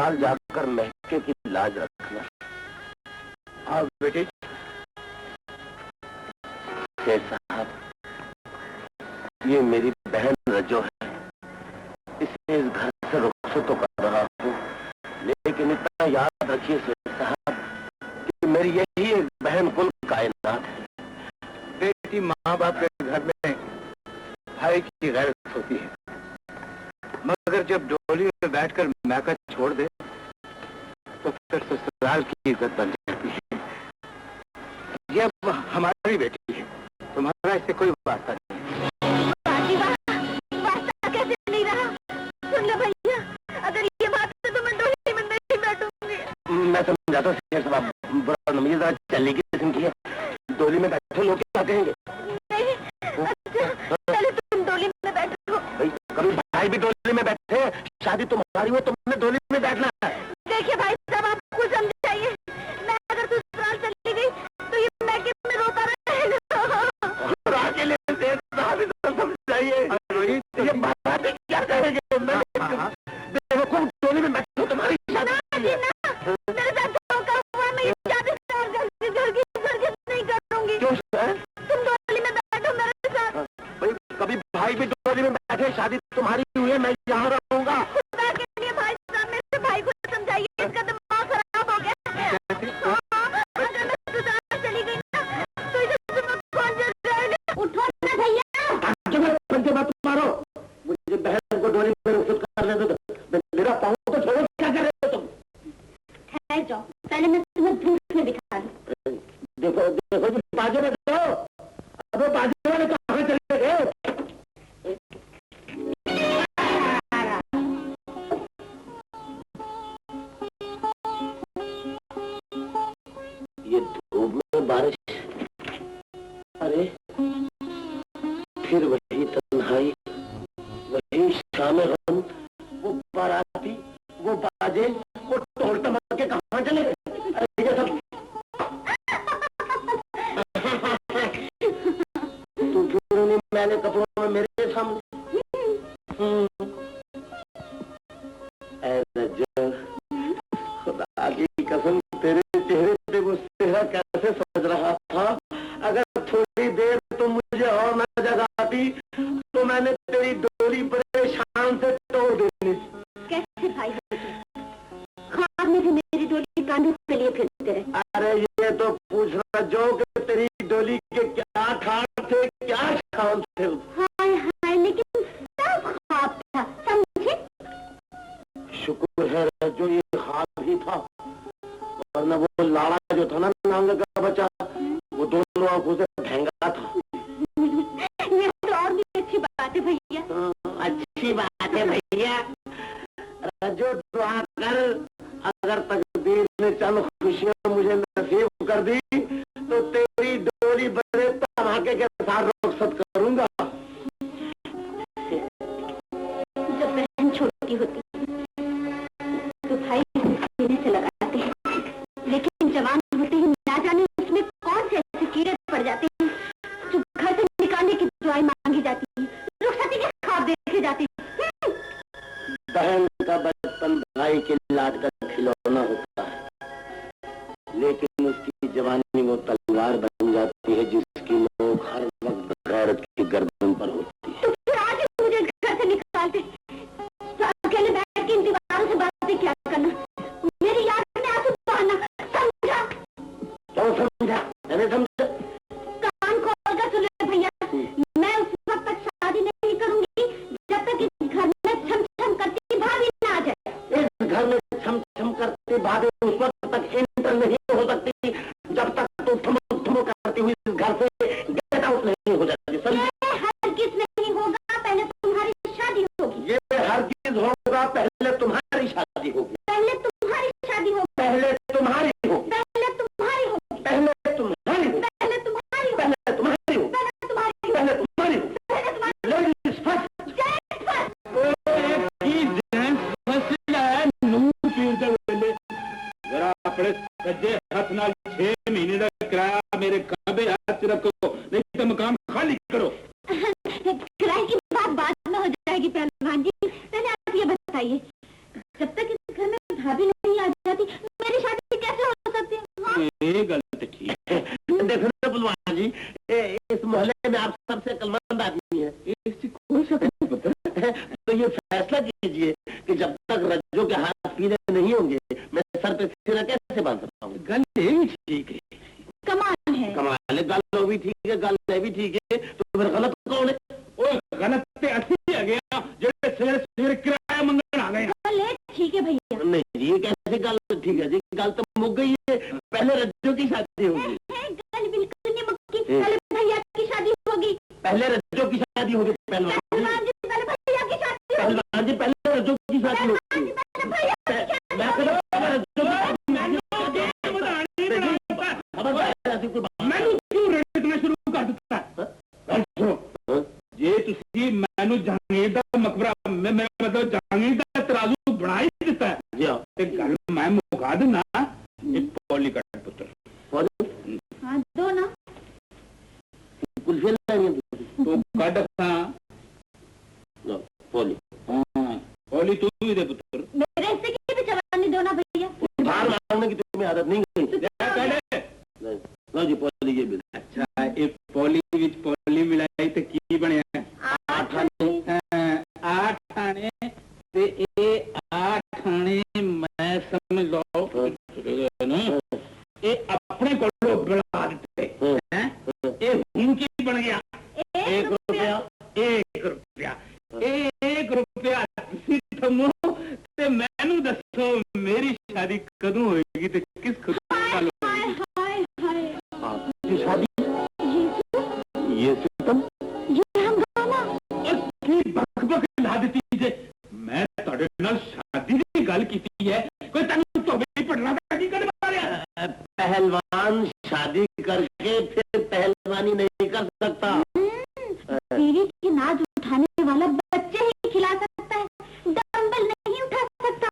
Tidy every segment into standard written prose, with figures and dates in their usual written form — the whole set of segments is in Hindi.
ससुराल जाकर महके की लाज रखना। हाँ बेटे। शेर साहब, ये मेरी बहन रजो है, इसे इस घर से रुखसत तो कर रहा हूँ, लेकिन इतना याद रखिए शेर साहब कि मेरी यही एक बहन कुल कायनात है। बेटी, माँ बाप के घर में भाई की गैरत होती है, मगर जब डोली में बैठकर मैका छोड़ दे तो फिर ससुराल की इज्जत बन जाती है। ये अब हमारी बेटी है, तुम्हारा इससे कोई वास्ता नहीं। वास्ता कैसे नहीं रहा? सुन लो भैया, अगर ये बात है तो मैं डोली में नहीं बैठूंगी। मैं समझाता हूँ शेर साहब, बुरा नमीज जरा चलने की किस्म की है, डोली में बैठे लोग क्या कहेंगे? नहीं, अच्छा पहले तुम डोली में बैठो। भाई कभी भाई भी डोली में बैठे, शादी तुम्हारी हो, तुमने डोली में बैठना है। देखिए भाई साहब, आपको समझाइए, मैं अगर ससुराल चली गई तो ये मैके में रोता रहेगा। समझाइए, ये बात क्या कहेंगे? देखो खूब डोली में बैठो, तुम्हारी शादी है। मेरे साथ धोखा हुआ, मैं ये शादी घर नहीं करूंगी। क्यों? तुम डोली में बैठो मेरे साथ। भाई कभी भाई भी डोली में बैठे, शादी तुम्हारी हुई है, मैं यहाँ रहूंगा। खुदा के लिए भाई साहब, मेरे भाई को समझाइए, इसका दिमाग खराब हो गया। अगर मैं ससुराल चली गई ना तो इसे तुम्हें कौन जाएगा? उठो ना भैया, मत मारो, मुझे बहन को डोली में रुखसत करने दो। मेरा पाँव तो छोड़ो, क्या कर रहे हो तुम? ठहर जाओ, पहले मैं तुम्हें धूप में दिखा दूं। देखो देखो जी, बाजू में जाओ। अब बाजू वाले कहाँ चले गए? ये धूप में बारिश, अरे फिर वही तन्हाई, वही शाम गम, वो बाराती, वो बाजे, वो ढोल टमके कहाँ चले गए? अरे ये सब तू क्यों नहीं मैंने कपड़ों में मेरे सामने? खुदा की कसम, तेरे चेहरे पे वो चेहरा कैसे सज रहा था। अगर थोड़ी देर तुम मुझे और न जगाती तो मैंने तेरी डोली परेशान से तोड़ देनी। कैसे भाई ख्वाब में भी मेरी डोली कांधे पे लिए फिरते रहे। अरे ये तो पूछना जो कि तेरी डोली के क्या ठाठ थे, क्या शान थे। हाय हाय, लेकिन सब ख्वाब था, समझे? शुक्र है जो ये ख्वाब ही था, वरना वो लाड़ा जो था ना, नांग का बच्चा, वो दोनों आंखों से महंगा था। ये तो और भी अच्छी बात है भैया। अच्छी बात है भैया। रजो दुआ कर, अगर तकदीर ने चंद खुशियां मुझे नसीब कर दी तो तेरी डोली बड़े धमाके के साथ रुखसत करूंगा। जब बहन छोटी होती तो भाई सीने से लगाते हैं, लेकिन जवान होते ही ना जाने उसमें कौन से ऐसे कीड़े पड़ जाते हैं जो घर से निकालने की दुआएं मांगी जाती है, रुखसती के ख्वाब देखे जाते हैं। बहन का बचपन भाई के लाड का खिलौना होता है, लेकिन उसकी जवानी वो तलवार बन जाती है जिसकी नोक हर वक्त गैरत की गर्दन पर होती है। तो फिर आज ही मुझे घर से निकालते तो अकेले बैठ के इन दीवारों से बातें क्या करना, मेरी याद में आंसू बहाना, समझा? क्यों समझा? मैंने समझा। कान खोल कर सुन ले भैया, मैं उस वक्त तक शादी नहीं करूंगी जब तक इस घर में छम छम करती भाभी ना आ जाए। इस घर में छम छम करती भाभी उस वक्त तक एंटर नहीं हो सकती जब तक तुम ठुमक ठुमक करती हुई इस घर से गेट आउट नहीं हो जाती। ये हरगिज़ नहीं होगा, पहले तुम्हारी शादी होगी। ये हरगिज़ होगा, पहले तुम्हारी शादी होगी। पहले तुम्हारी शादी होगी। पहले तुम्हारी होगी। पहले तुम्हारी होगी। पहले तुम्हारी होगी। पहले तुम्हारी होगी। पहले तुम्हारी होगी। पहले तुम्हारी होगी। पहले तुम्हारी होगी। पहले तुम्हारी ladies first. Gents first. Gents first है, नू पीते हुए नहीं आ जाती मेरी शादी कैसे हो सकती? हाँ? ये गलत ठीक है। देखो ना बुलवान जी, इस मोहल्ले में आप सबसे अक्लमंद आदमी है, इससे कोई शक नहीं पता। तो ये फैसला कीजिए कि जब तक रज्जो के हाथ पीले नहीं होंगे मैं सर पे सिरा कैसे बांध सकता हूँ? गल भी ठीक है। कमाल है। कमाल है, गल भी ठीक है, गल भी ठीक है, तो फिर गलत कौन है? ओ गलत पे अच्छी आ गया जो सवेरे सवेरे किराया मंगन आ गए। गल है ठीक है भैया। नहीं जी, ये कैसे गल ठीक है जी? गल तो मुक गई है, पहले रज्जो की शादी होगी। गल बिल्कुल नहीं मुक्की, पहले भैया की शादी होगी। पहले रज्जो की शादी होगी। पहलवान जी पहले भैया की शादी। पहलवान जी पहले रज्जो की शादी होगी। मैनू क्यों रटना शुरू कर दिता? जे तुसी मैनू जहांगीर दा मकबरा मेरा मतलब जहांगीर दा तराजू बना ही दिता है ते गल मैं मुका देना। एक पॉली का पुत्र हाँ दो ना कुल्फी लानी है तो काट था पॉली। हाँ पॉली तू ही दे पुत्र। मेरे हिस्से की भी जवानी दो ना भैया। बाहर मांगने की तुम्हें आदत नहीं गई? लो जी पॉली ये भी। अच्छा एक पॉली विच पॉली मिलाई ते की बनया? 8 आने। 8 आने ते ए 8 आने मैं समझ लो ना ये अपने को बढ़ा देते हैं। ये हुन की बन गया 1 रुपया। 1 रुपया 1 रुपया थमो ते मैनू दसो मेरी शादी कदों होएगी ते किस खुशहाल होएगी? हाय हाय आपकी शादी? ये सिस्टम, ये हंगामा। की बक ला देती जे मैं तोड़े नाल शादी दी गल कीती है कोई तन्नू तो भी पढ़ना था की कर मारिया। पहलवान शादी करके फिर पहलवानी नहीं कर सकता। बीवी की नाज उठाने वाला बच्चे ही खिला सकता है, डंबल नहीं उठा सकता।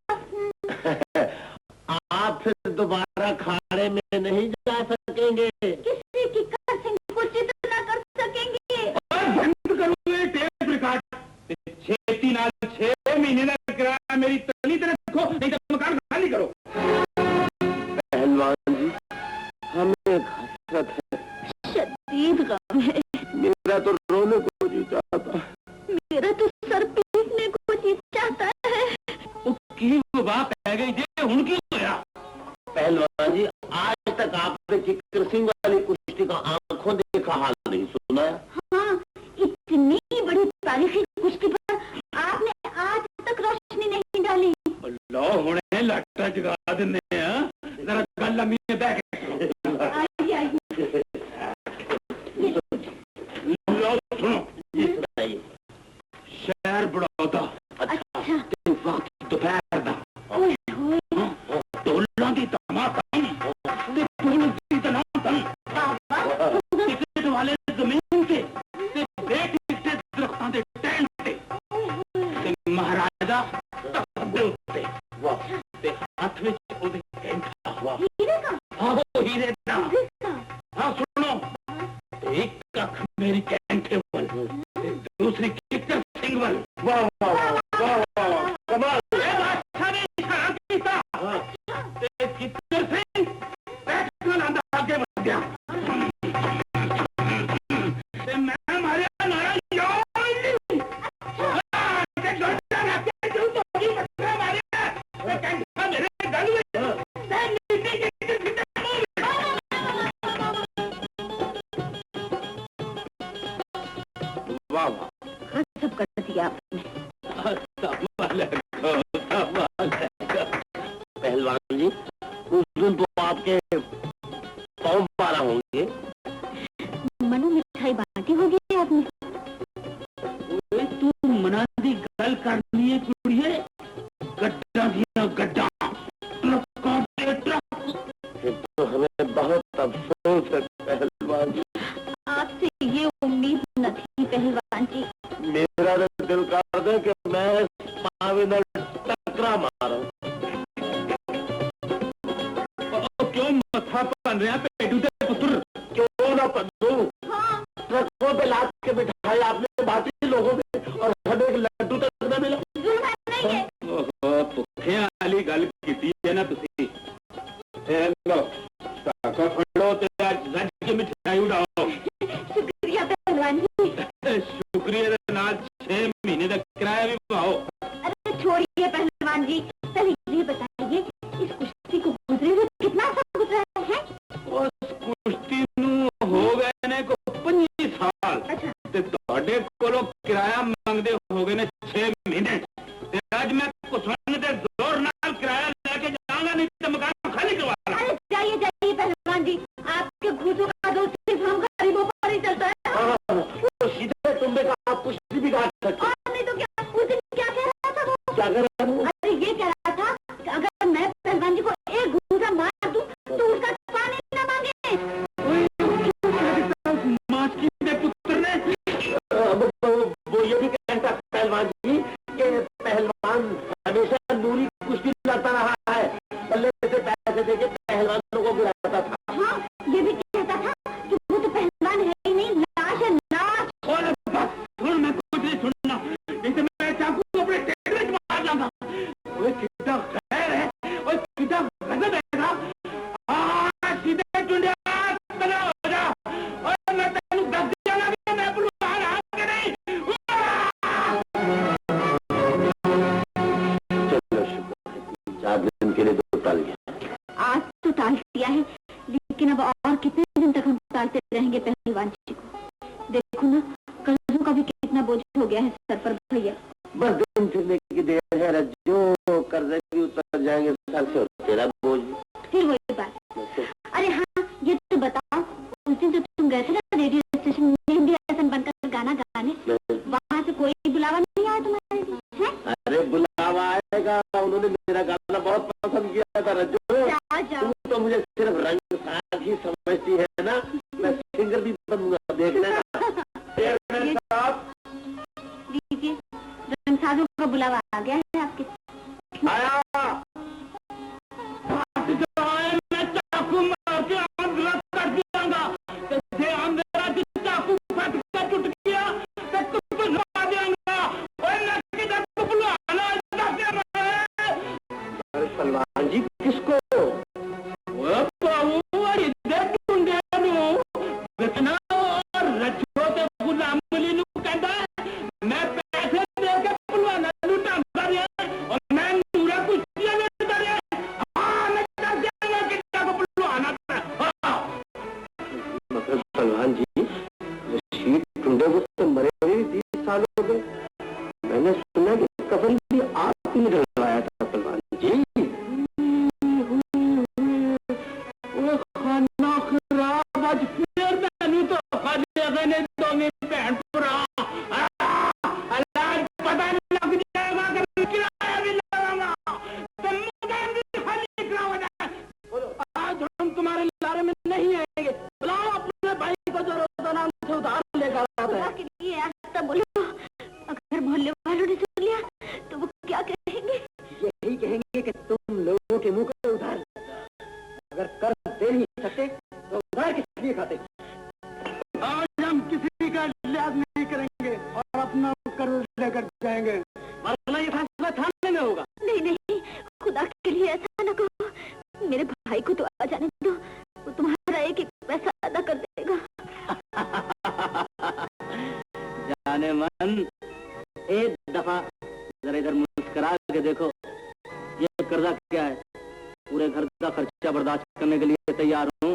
आप फिर दोबारा खाड़े में नहीं जा सकेंगे। किसी की कसम कुचित न कर सकेंगे। और बंद करो ये टेप रिकॉर्ड। छेती नाल 6 महीने का किराया मेरी तनी तरह रखो नहीं तो मकान खाली करो। पहलवान जी हमें एक हसरत है, शदीद गम है। मेरा तो रोने को जी चाहता है। मेरा तो सर पीटने को जी चाहता है। वो की वो बात है गई जे हुन की होया? पहलवान जी आज तक आपने किकर सिंह वाली कुश्ती का आंखों देखा हाल नहीं सुना है। हाँ इतनी बड़ी तारीखी कुश्ती पर आपने आज तक रोशनी नहीं डाली। लो हुने लाटा जगा देने जरा गल लम्बी बैठ आइए आइए। लो सुनो जी सुनाइए। शहर बड़ौदा अच्छा ते वक्त दोपहर दा ओए होए टोलां दी तमाशा ते पुलिस दी तनातन बाबा टिकट वाले जमीन ते बेट के दरख्तां दे टेंट ते महाराजा तख्त दे उत्ते ते हाथ विच ओदे कैंठा। हीरे का? हाँ वो हीरे दा। किसका? हाँ सुनो एक अख मेरी कैंठे वाल ते दूसरी किकर सिंह वाल। वाह वाह वाह वाह कमाल। ये बादशाह ने इशारा कीता ते किकर सिंह बैठ के लांदा आगे बढ़ गया ते मैं मारिया नारा यो ते गलता रखे जो तो की पत्थर मारिया ते कैंठा मेरे गल में ते नीचे नीचे वाह वाह सब कर दिया आपने। पहलवान जी उस दिन तो आपके पाँव 12 होंगे। मनु मिठाई बांटी होगी आपने। तू मना दी गल करनी है कुड़िए गड्डा दिया गड्डा ट्रकों दे ट्रक। तो हमें बहुत अफसोस है पहलवान जी। आपसे ये उम्मीद न थी पहलवान जी। मेरा तो दिल कर दे कि मैं पावे न टकरा मारूं। क्यों मथा पन रहा पेटू दे पुत्र? क्यों ना पन्नू? हाँ ट्रकों पे लाद के बिठाई आपने बाकी लोगों में और हमें एक लड्डू तक न मिला। जुल्म है नहीं है। भुखे वाली गल कीती है ना तुसी। लो फड़ो राज्य की मिठाई उड़ाओ। शुक्रिया पहलवान जी। शुक्रिया नाल 6 महीने का किराया भी पाओ। अरे छोड़िए पहलवान जी, पहले ये बताइए इस कुश्ती को गुजरे हुए कितना साल गुजरा है? उस कुश्ती हो गए ने को 25 साल। अच्छा। ते तोड़े को किराया मांगते हो गए ने 6 महीने। आज मैं कुछ जोर नाल किराया लेके जाऊंगा, नहीं तो मकान खाली करवा। अरे जाइए जाइए पहलवान जी, आपके घूसों का दोष सिर्फ हम गरीबों पर ही चलता है। तो सीधे तुमने कहा आप कुश्ती भी काट सकते। और नहीं तो क्या, उस दिन क्या कह रहा था वो? क्या कर रहा हूँ? अरे ये कह रहा था कि अगर मैं पहलवान जी को एक घूसा मार दूं तो उसका पानी न मांगे। पुत्र ने वो ये भी कहता पहलवान जी कि पहलवान हमेशा नूरी कुश्ती लड़ता रहा है, बल्ले से पैसे देके पहलवानों को गिराता था। हाँ, ये भी कहता था कि वो तो पहलवान है ही नहीं, लाश है लाश। और बस मैं कुछ नहीं सुनना, नहीं तो मैं चाकू अपने टेबल में मार दूंगा। ओए कितना खैर है, ओए कितना गजब है ना। सीधे टुंडिया बना हो जा, और मैं तेनू दस दिया कि मैं पहलवान हां के नहीं। चलो शुक्र है 4 दिन के लिए तो टाल गया। आज तो टाल दिया है, लेकिन अब और कितने दिन तक हम टालते रहेंगे पहलवान जी को? देखो ना, कर्जों का भी कितना बोझ हो गया है सर पर भैया। बस दिन फिरने की देर है रज्जो, कर्जे भी उतर जाएंगे सर से और तेरा बोझ भी। फिर वही बात। अरे हाँ, ये तो बताओ, उस दिन जो तुम गए थे ना रेडियो स्टेशन में हिंदी आसन बनकर गाना गाने, वहाँ से कोई बुलावा नहीं आया तुम्हारे लिए? हैं? अरे बुलावा आएगा, उन्होंने मेरा गाना बहुत पसंद किया था रज्जो। जाओ। तो मुझे सिर्फ रंग साज ही समझती है ना, मैं सिंगर भी बनूंगा, देख लेना। लीजिए, रंगसाजों का बुलावा आ गया है आपके। आया मैं चाकू मार के आग कर दियांगा। जैसे हम मेरा चाकू फट कर टूट गया तो तुमको लगा देंगे। और मैं किधर को बुलाना चाहते हैं? अरे सलमान जी किसको? वो बाबू इधर टुंडे नु बेचना और रज्जो ते गुलाम अली नु कहता मैं पैसे दे के बुलाना लूटा कर और मैं पूरा कुछ दिया नहीं कर। मैं कर देंगे कितना को बुलाना। मगर सलमान जी शीट टुंडे को तो मरे हुए 30 साल हो गए। मैंने सुना कि कफन भी आप ही डलवाया था सलमान जी। वो खाना खराब आज फिर मैंने तो खाने खाने दो मेरी बहन पूरा अल्लाह पता नहीं लग जाएगा कि किराया भी लगाऊंगा तो मकान भी खाली कराऊंगा। आज हम तुम्हारे लारे में नहीं आएंगे। बुलाओ अपने भाई को जो रोजा नाम से उधार लेकर आता है। के लिए ऐसा बोलो, अगर मोहल्ले वालों ने सुन लिया तो वो क्या कहेंगे? यही कहेंगे कि तुम लोगों के मुंह को उधार, अगर कर्ज दे नहीं सकते तो उधार किस लिए खाते? आज हम किसी का लिहाज नहीं करेंगे और अपना कर्ज लेकर जाएंगे, वरना ये फैसला थाने में होगा। नहीं नहीं, खुदा के लिए ऐसा न कहो। मेरे भाई को तो आ जाने दो, वो तुम्हारा एक पैसा अदा कर देगा। जाने मन, एक दफा जरा इधर मुस्कुरा के देखो, ये कर्जा क्या है? पूरे घर का खर्चा बर्दाश्त करने के लिए तैयार हूँ।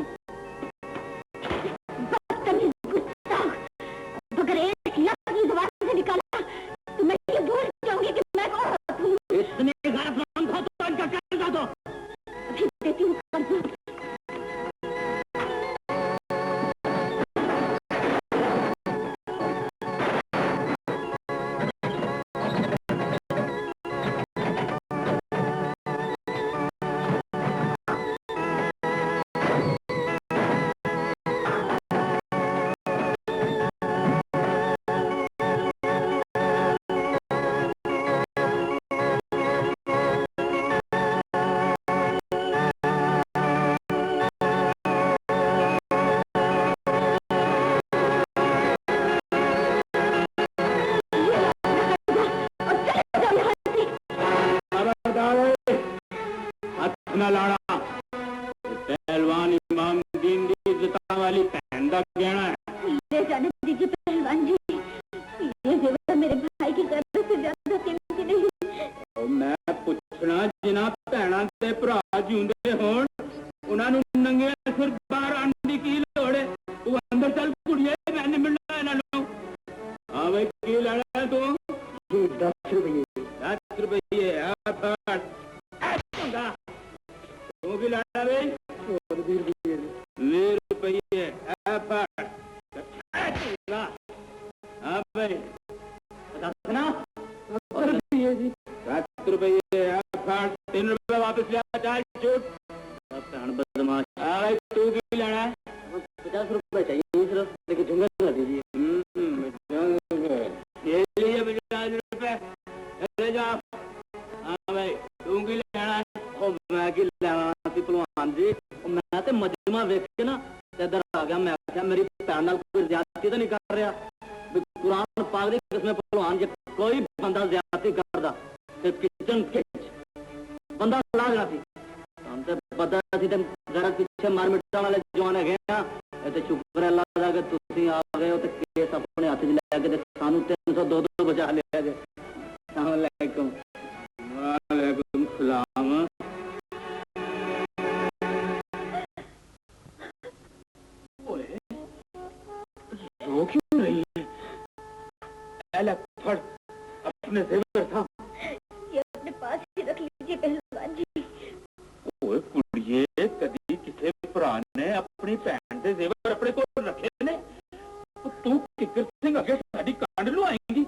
बदतमीज गुस्ताख, अगर एक लफ्ज़ जुबान से निकाला तो मैं ये भूल जाऊंगी कि मैं औरत हूँ। इतने गलत लोगों को तो इनका कर्जा दो। अभी देती हूँ कर्जा। न लाड़ा ते भरा जिंदे होण उन्हां नूं नंगे सिर बाहर आने की की लोड़ है? तू अंदर चल कुड़िए, मैं नहीं मिलना इन्हां नूं। हाँ भाई की लेना है तू? 10 रुपये। 10 रुपये आ फड़। तू की लेना भाई? 20 रुपये। 20 रुपये आ फड़। हाँ भाई बता ना। 10 रुपये जी। 10 रुपये आ फड़। 3 रुपये वापस ले आ। चल छूट। बदमाश। हाँ भाई तू की लेना है? 50 रुपये चाहिए सिर्फ, लेकिन झुंगा ना दीजिए। ये लीजिए 50 रुपये, ले जाओ। हाँ भाई तू की लेना है? मैं की लेना पहलवान जी, मैं तो मजमा वेख के ना इधर आ गया। मैं क्या मेरी भैन नाल कोई ज्यादती तो नहीं कर रहा? कुरान पाक दी कसम पहलवान जी कोई बंदा ज्यादती करदा ते किचन बंदा ला देना सी। हम तो पता सी ते जरा पीछे मार मिटा वाले जवान है गए ते शुक्र है अल्लाह दा कि तुसी आ गए हो ते केस अपने हाथ च लेके ते सानू 302 बचा लिया जे। अस्सलाम वालेकुम। वालेकुम सलाम। ओए रो क्यों रही है? फड़ अपने जेवर था ये अपने पास ही रख लीजिए पहलवान जी। ओए कुड़िए, कदी किसी भरा ने अपनी भैन दे जेवर अपने को रखे ने? तू किकर सिंह अगे साडी कांड लुआएंगी?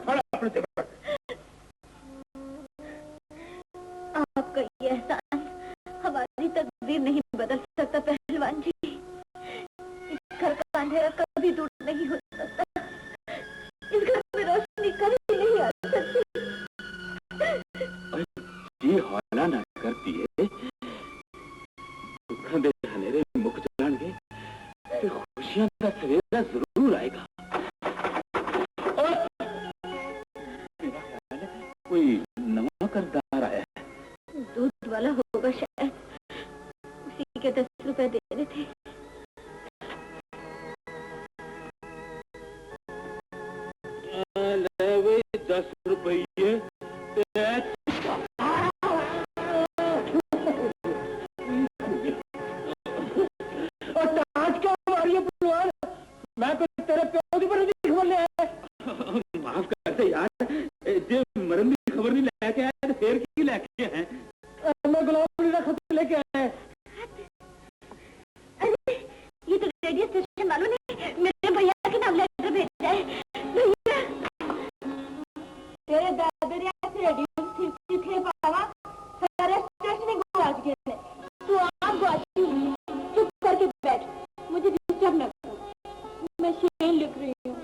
फड़ अपने जेवर। आपका ये एहसान हमारी तकदीर नहीं बदल सकता पहलवान जी। इस घर का अंधेरा कभी दूर नहीं हो सकता। इस घर में रोशनी कभी नहीं आ सकती। ये हाला ना करती है, दुखों दे हनेरे मुक जाएंगे, फिर खुशियां का सवेरा जरूर आएगा। कोई नवा करदार आया है? दूध वाला होगा शायद, उसी के 10 रुपए दे रहे थे। ले वही 10 रुपये मैं तेरे प्यो की बड़ी खबर ले आया। माफ करते यार, जे मरन की खबर नहीं लेके आया तो फिर की लेके आए? मैं गुलाम का खत लेके आया। अरे ये तो रेडियो स्टेशन वालों ने मेरे भैया के नाम लेटर भेजा है। भैया तेरे दादरिया से रेडियो थे बाबा सारे स्टेशन गुआच गए। तू आप गुआची चुप करके बैठ, मुझे डिस्टर्ब न कर। मैं शेर लिख रही हूँ।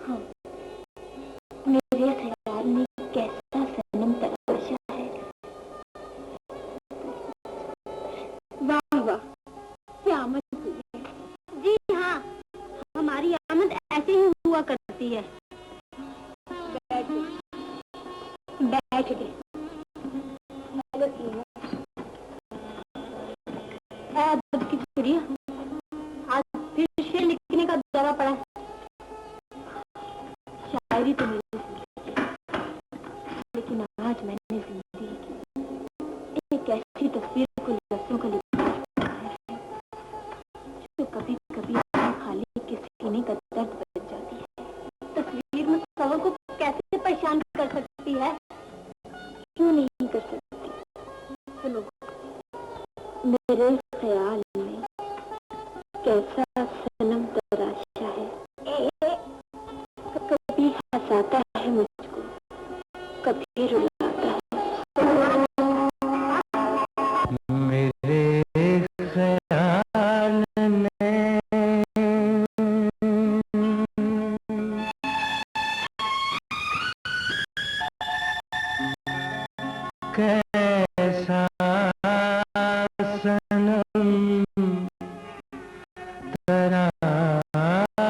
हाँ, मेरे ख्याल में कैसा सनम तराशा है। वाह वाह क्या आमद हुई है। जी हाँ, हमारी आमद ऐसे ही हुआ करती है। बैठ गए। अदब की चिड़िया, आज फिर शेर लिखने का दौरा पड़ा। शायरी तो मेरी लेकिन आज मैंने जिंदगी की एक ऐसी तस्वीर को लफ्जों का लिखा है जो कभी कभी खाली के सीने का दर्द बन जाती है। तस्वीर में सवाल को कैसे परेशान कर सकती है? क्यों नहीं कर सकती? सुनो, मेरे ख्याल में कैसा सनम तराशा है। कभी हंसाता है मुझको, कभी रुलाता है। मेरे ख्याल में कैसा सनम तराशा है।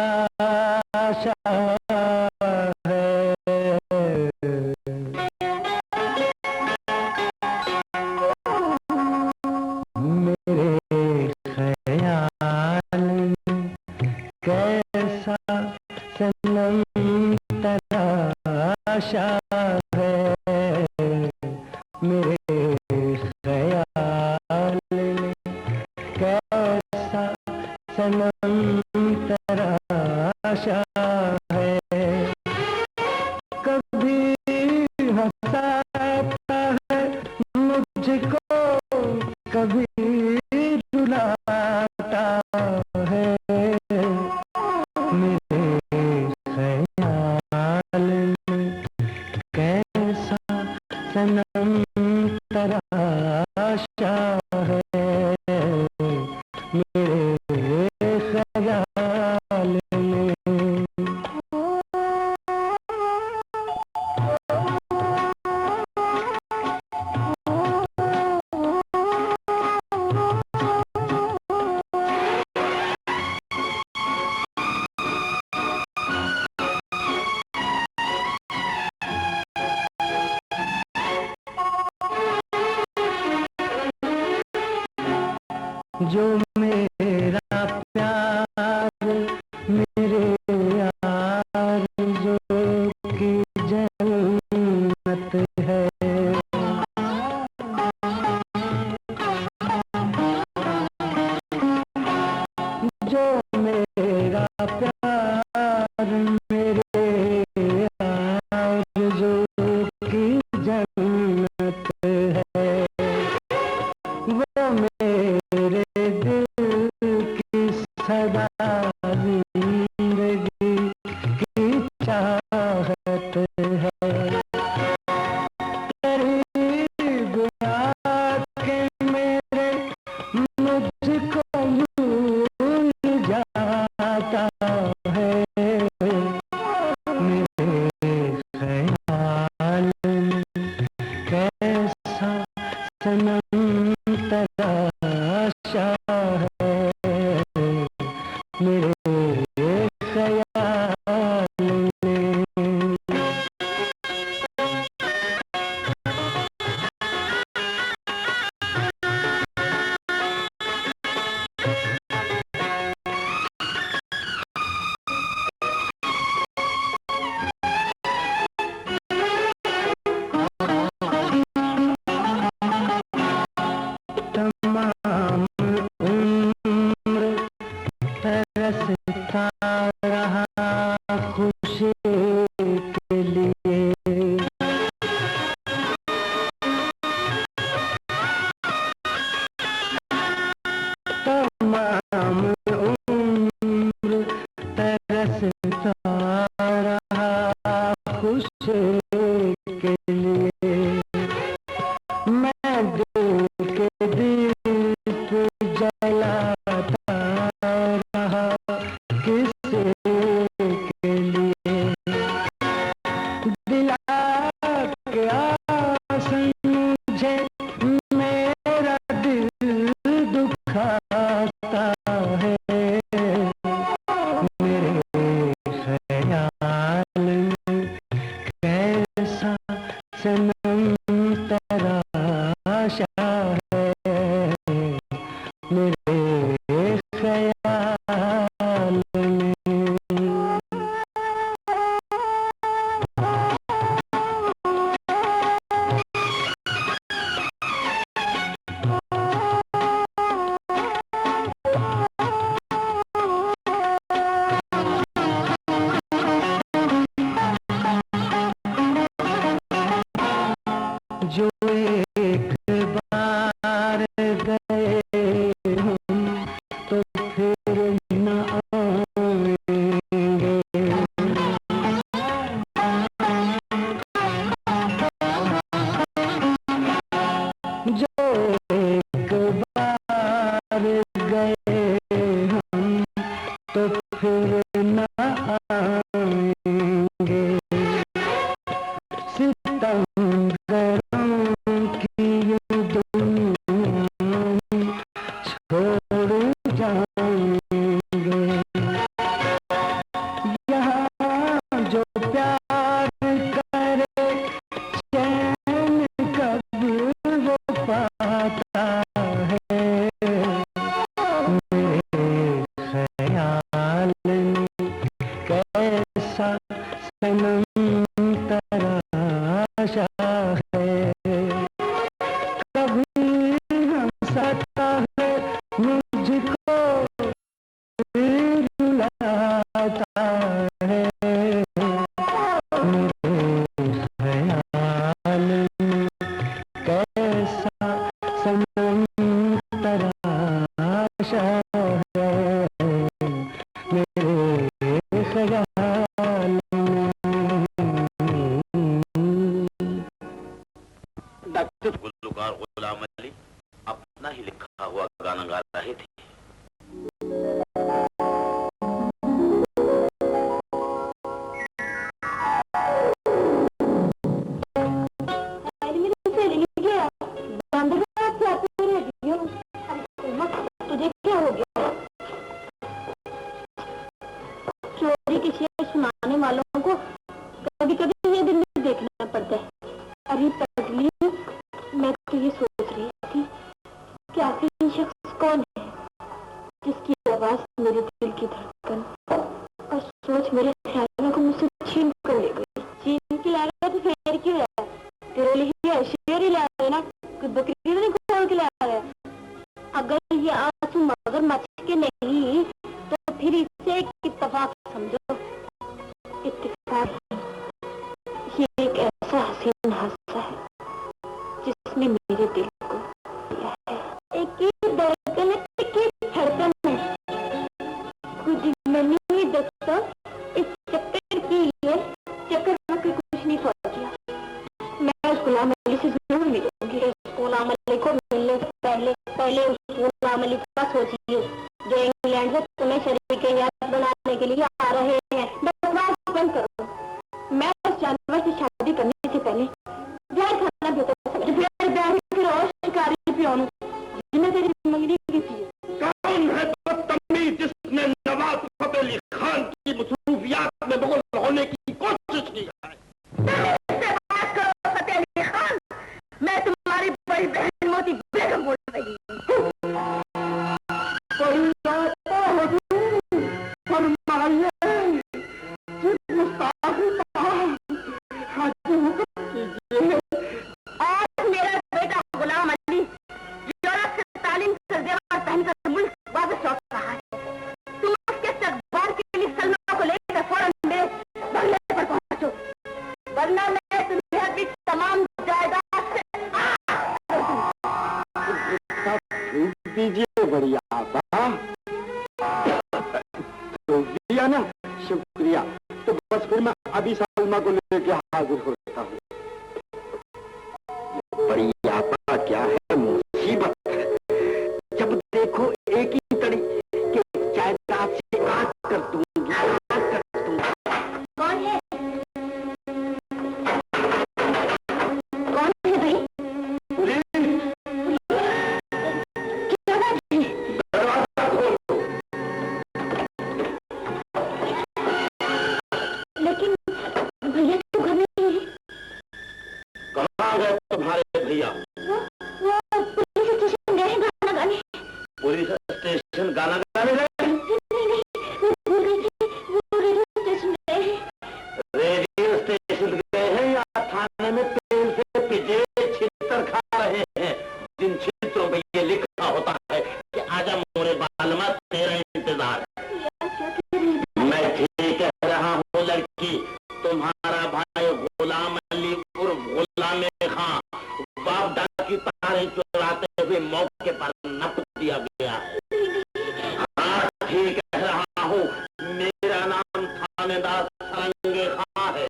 मेरे ख्याल में कैसा सनम तराशा है। आशा है, कभी हंसाता है मुझको, कभी रुलाता है। मेरे ख्याल में कैसा सनम तराशा है, मेरे ख्याल में। जो मेरा प्यार मेरे आरज़ू की जन्नत है, जो मेरा प्यार मेरे आरज़ू की जन्नत है, वो मेरे दिल की सदा जिंदगी की चाहत है। करीब आके मेरे मुझको भूल जाता है, मेरे ख्याल में कैसा सनम तराशा है, मेरे ख्याल में। तमाम उम्र तरसता रहा खुशी के लिए, तमाम उम्र तरसता रहा खुशी के लिए। मैं दिल के दीप जलाता रहा किसी के लिए, दिला के आसन मुझे मेरा दिल दुखाता है, मेरे ख्याल में कैसा सनम तराशा है, मेरे ख्याल में। जो एक बार गए हम तो फिर न आएंगे, जो एक बार गए हम तो फिर न आएंगे। सितमगरों की ये दुनिया छोड़ जाएंगे, यहाँ जो प्यार करे चैन कब वो पाता है, सनम तराशा है मेरे ख्याल में। डॉक्टर गुलकार गुलाम अली अपना ही लिखा हुआ गाना गा रहे थे। सुनाने वालों को कभी कभी ये दिन में देखना पड़ता है। अरे पगली, मैं तो ये सोच रही थी कि आखिर ये शख्स कौन है जिसकी आवाज मेरे दिल की धड़कन और सोच मेरे ख्यालों को मुझसे छीन कर ले गई। छीन के ला रहा तो फिर क्यों है? तेरे लिए शेर ही ला रहा है ना, बकरी ने खोल के ला रहा है। अगर ये आंसू मगरमच्छ के नहीं तो फिर इसे एक इत्तेफाक समझो। इत्तेफाक ये एक ऐसा हसीन हादसा है जिसने मेरे दिल को दिया है। एक ही धड़कन है, एक ही धड़कन है। खुद मैंने ही देखता इस चक्कर की है, चक्कर में कुछ नहीं पहुंच गया। मैं उस गुलाम अली से जरूर मिलूंगी। उस गुलाम अली को मिलने से पहले उस गुलाम अली का सोचिए जो इंग्लैंड से तुम्हें शरीक याद बनाने के लिए आ रहे हैं। बकवास बंद करो। मैं उस जानवर से शादी करने से पहले जहर खाना भी होता है, फिर और शिकारी पियोनू जिन्हें तेरी मंगनी की थी। कौन है बदतमीज जिसने नवाब फतेह अली खान की मसरूफियात में मुगल होने की कोशिश की है? बात करो फतेह अली खान, मैं तुम्हारी बड़ी बहन मोती बेगम बोल रही हूँ। आज मेरा बेटा गुलाम अली यूरोप से तालीम कर देवा पहनकर मुल्क वापस लौट रहा है। तुम उसके इस्तकबाल के लिए सलमा को लेकर फौरन मेरे बंगले पर पहुंचो, वरना मैं तुम्हें अभी तमाम जायदाद से दीजिए बढ़िया दिया ना, शुक्रिया। तो बस फिर मैं अभी सलमा को लेके हाजिर होता हूँ। बढ़िया क्या है, मुसीबत है। जब देखो एक ही तड़ी के जायदाद से आग कर दूंगी, आग कर दूंगी। कौन है? कौन है भाई? क्या बात है? दरवाजा खोलो। लेकिन भैया तो घर में ही है। कहाँ गए तुम्हारे भैया? वो पुलिस स्टेशन गए हैं गाना गाने। पुलिस स्टेशन गाना गाने गए? नहीं, मैं भूल गई थी। वो रेडियो स्टेशन गए हैं। रेडियो स्टेशन गए हैं या थाने में तेल से पिजे छितर खा रहे हैं? जिन छित्रों में ये लिखा होता है कि आजा मोरे बालमा तेरा इंतजार। मैं ठीक कह रहा हूँ लड़की, तुम्हारा भाई गुलाम अली उर्फ गुलाम खां बाप की तारें चुराते हुए मौके पर नप दिया गया है। हाँ ठीक कह रहा हूँ, मेरा नाम थानेदार सरंगे खां है।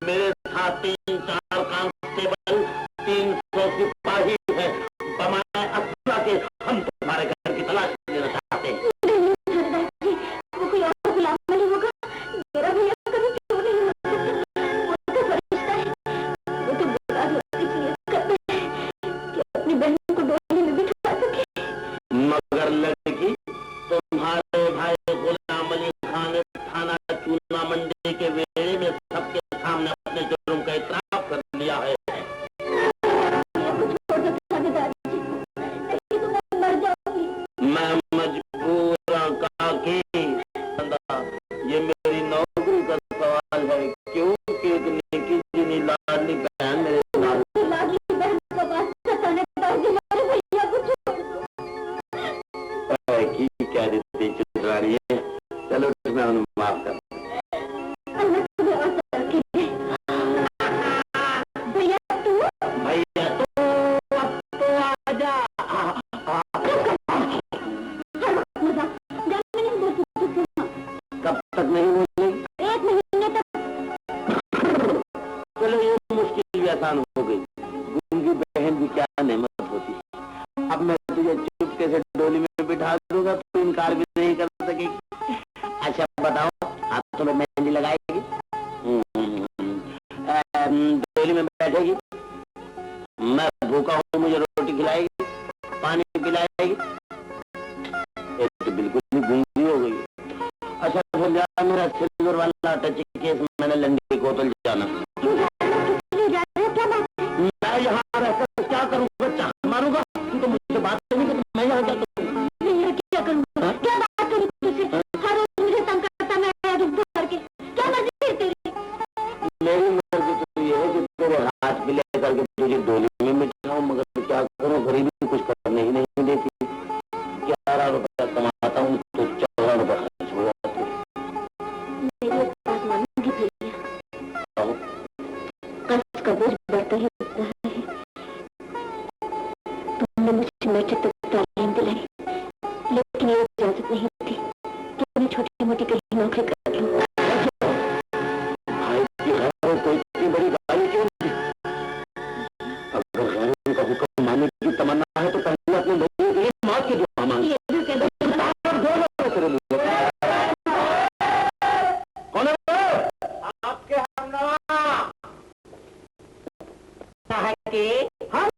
मेरे साथ 3-4 कांस्टेबल 300 सिपाही है। बमाए असला के हम तुम्हारे घर की तलाश लेना चाहते हैं। वो कोई और गुलाम अली होगा। मेरा भैया कभी क्यों नहीं हो सकता? वो तो फरिश्ता है। वो तो बुरा इसलिए करते हैं कि अपनी बहन को डोली में बिठा सके। मगर लड़की, तुम्हारे भाई गुलाम अली खान ने थाना चूना मंडी के वेड़े में सबके सामने अपने जुर्म का इतराफ कर लिया है। छोड़ दो थानेदार जी, नहीं तो मैं मर जाऊंगी। मैं मजबूर हूं काकी। ये मेरी नौकरी का सवाल है, क्योंकि एक निकी जिनी लाडली बहन मेरे साथ। लाडली बहन का बात थानेदार जी, हमारे भैया को छोड़ दो। की कह देती चित्रा रही है। चलो मैं उन्हें माफ कर। अल्लाह तुम्हें और तरक्की दे। भैया तू भैया तो अब तो मेरा सिल्वर वाला टच केस मैंने लंडी कोतल जाना। क्यों जा रहे हो? क्या बात है? मैं यहाँ रहकर क्या करूँगा? चाक मारूंगा? तू तो मुझसे बात नहीं करती, मैं यहाँ क्या करूँगा? मैं यहाँ क्या करूँगा? क्या बात करूँ तुझसे? हर रोज मुझे तंग करता, मैं रुक भर के। क्या मर्जी है तेरी? मेरी मर्जी तो ये है कि तेरे हाथ में लेकर के तुझे डोली में बिठाऊं, मगर क्या करूँ, गरीबी कुछ करने ही नहीं देती। 11 रुपया कमाता हूँ तो 14 रुपया खर्च हो जाते। मेरी बात मानूंगी भैया, कर्ज का बोझ बढ़ता ही रहता है। तुमने मुझे मैट्रिक तक तालीम दिलाई, लेकिन ये इजाजत नहीं थी कि मैं छोटी मोटी कहीं नौकरी कर लूं। भाई की गैर कोई इतनी बड़ी गाली क्यों थी? अगर गैर का हुक्म मानने की तमन्ना है तो पहले अपने भाई के लिए मौत की दुआ मांग। ये भी कह दो। तेरे मुंह कौन है वो? आपके हमनवा हम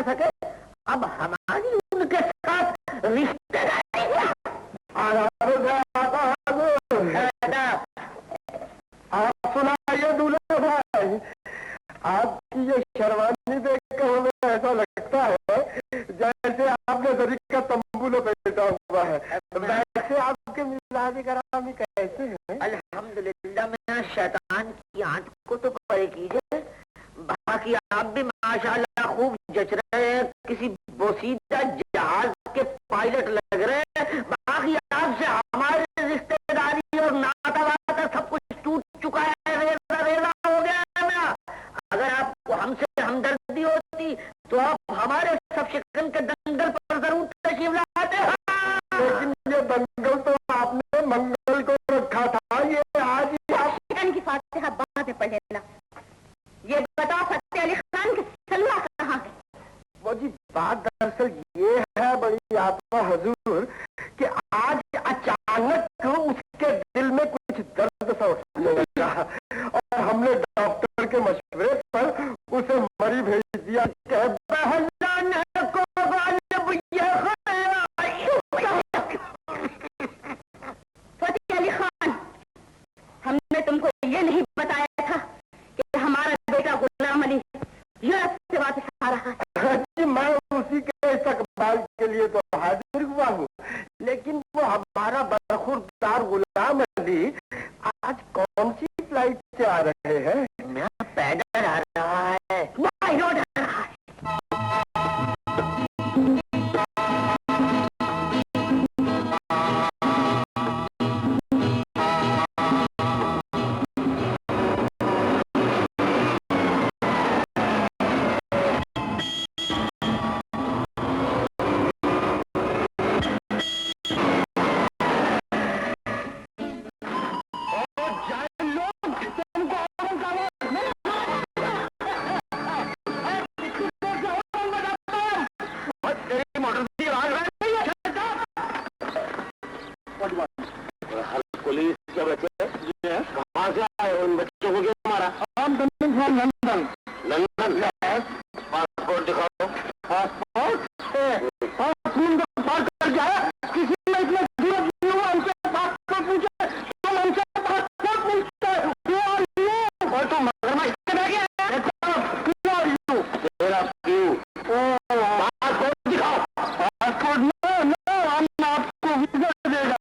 सके, अब हमारी उनके साथ रिश्तेदारी आप सुनाइए दूल्हे भाई, आपकी ये शेरवानी देख कर हमें ऐसा लगता है जैसे आपने दरी का तंबू लपेटा हुआ है। वैसे आपके मिलादी करामी कैसे हैं? अल्हम्दुलिल्लाह, मैं शैतान की आंख को तो परे कीजिए, बाकी आप भी माशाल्लाह खूब जच रहे हैं, किसी बोसीदा जहाज के पायलट लग रहे हैं। बाकी आपसे हमारी रिश्तेदारी और नाता वाता सब कुछ टूट चुका है, रेजा रेजा हो गया है ना। अगर आपको हमसे हमदर्दी होती तो आप हमारे सब शिकन के दंगल पर जरूर तशरीफ लाते। लेकिन ये दंगल तो आपने मंगल को रखा था, ये आज ही आप शिकन की फातिहा बाद में पढ़ लेना। ये बताओ फतेह अली खान के सलवा कहाँ है? वो जी बात दरअसल ये है बड़ी आत्मा हजूर कि आज अचानक उसके दिल में कुछ दर्द सा उठने लगा और हमने डॉक्टर के मशवरे पर उसे मरी भेज दिया। फतेह अली खान, हमने तुमको ये नहीं बताया था कि हमारा बेटा गुलाम अली यूरोप से वापस आ रहा है? जी मैं उसी के इस्तकबाल के लिए तो हाजिर हुआ हूँ, लेकिन वो हमारा बरखुरदार गुलाम अली आज कौन सी फ्लाइट से आ रहे हैं? मैं पैदल आ रहा है, बाई रोड आ रहा है। पुलिस के बच्चे कहाँ से आए? उन बच्चों को क्यों मारा? हम लंदन। लंदन? पासपोर्ट दिखाओ। पासपोर्ट पार कर जाए, किसी ने इतना दूर क्यों हमसे पासपोर्ट पूछे? तुम हमसे पासपोर्ट पूछते हो और तुम मगरमच्छ के रह गए। तेरा क्यों? पासपोर्ट दिखाओ। पासपोर्ट न हम आपको वीजा देगा।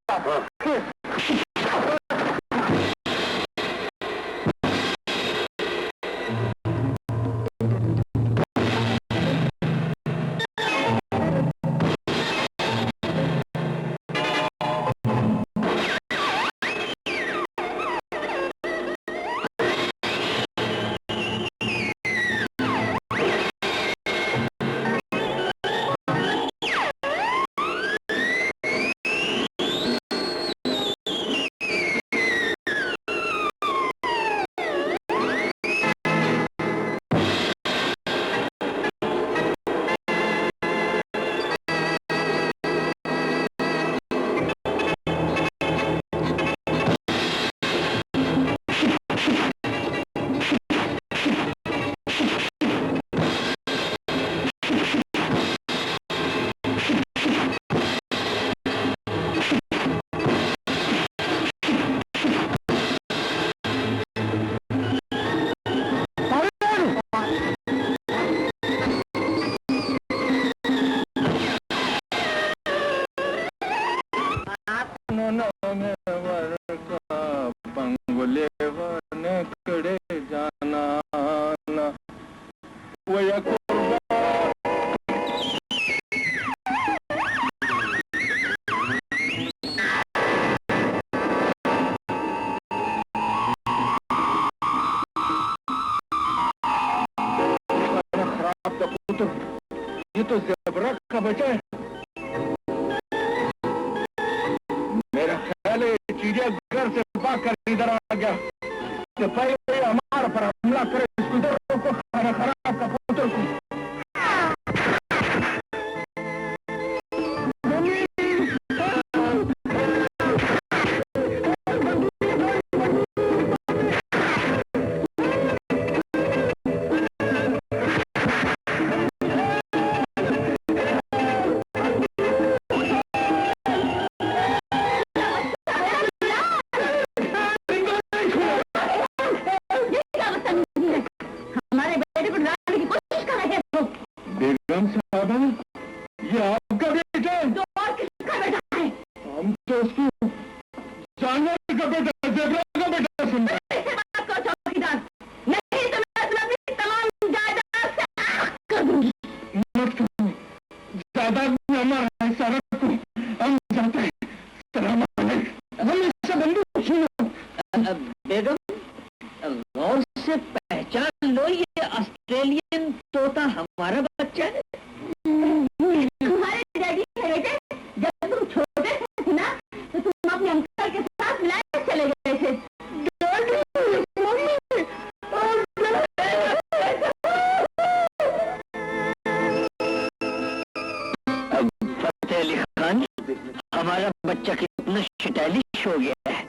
बंगले कड़े जाना वो ये तो ज़ेबरा का बच्चा है। मेरा ख्याल है चिड़ियाघर से भागकर इधर आ गया तो पहले हमारे पर हमला करे, को खाना खराब का पुत्र को। बता दिया हमारा सारा को हम जाते हैं। सलाम अलैकुम। हम इससे बंदूक सुनो। बेगम गौर से पहचान लो, ये ऑस्ट्रेलियन तोता हमारा बच्चा है। तुम्हारे डैडी बेटे जब तुम छोटे थे ना तो तुम अपने अंकल के साथ मिलाए चले गए थे। फतेह अली खान, हमारा बच्चा कितना स्टाइलिश हो गया है।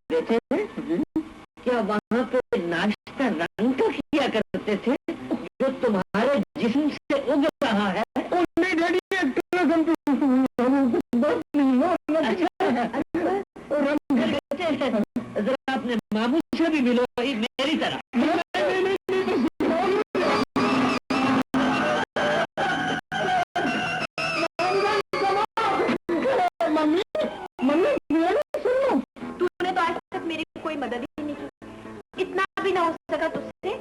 बेटे, क्या वहाँ पे नाश्ता रंग का किया करते थे जो तुम्हारे जिस्म से उग रहा है? नहीं डैडी, जरा अपने मामू से भी मिलो मेरी तरह। तूने तो आज तक मेरी कोई मदद ही नहीं की। इतना भी ना हो सका तुझसे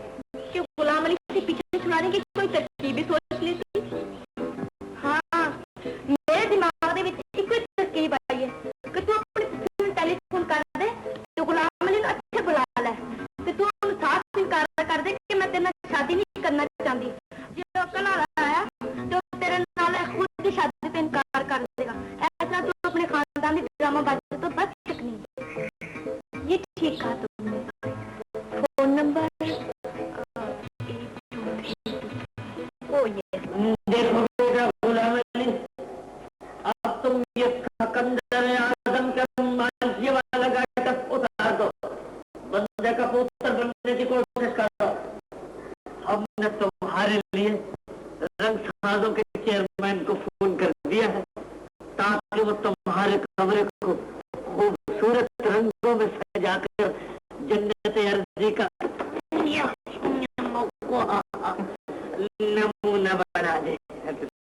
कि गुलाम अली से पीछे छुड़ाने की कोई तरकीब भी सोच लेती। हाँ, मेरे दिमाग में एक तरकीब आई है कि तू अपने टेलीफोन कर दे तो गुलाम अली ने अच्छे बुला ला है तो तू साफ इनकार कर दे कि मैं तेरे साथ शादी नहीं करना चाहती। जो कल आ रहा है तो तेरे नाल खुद की शादी पे इनकार कर देगा। ऐसा तू अपने खानदानी ड्रामा बाजी तो बच सकनी। ये ठीक कहा तुमने। फोन नंबर ओ ये देखो बेटा गुलाम अली, अब तुम ये सिकंदर आजम का मानसी वाला गाटक उतार दो, बंदे का पुत्र बनने की कोशिश करो। हमने तुम्हारे लिए रंगसाजों के चेयरमैन को फोन कर दिया है ताकि वो तुम्हारे कमरे को खूबसूरत रंगों में सजाकर जन्नत अर्जी का नमूना बना दे।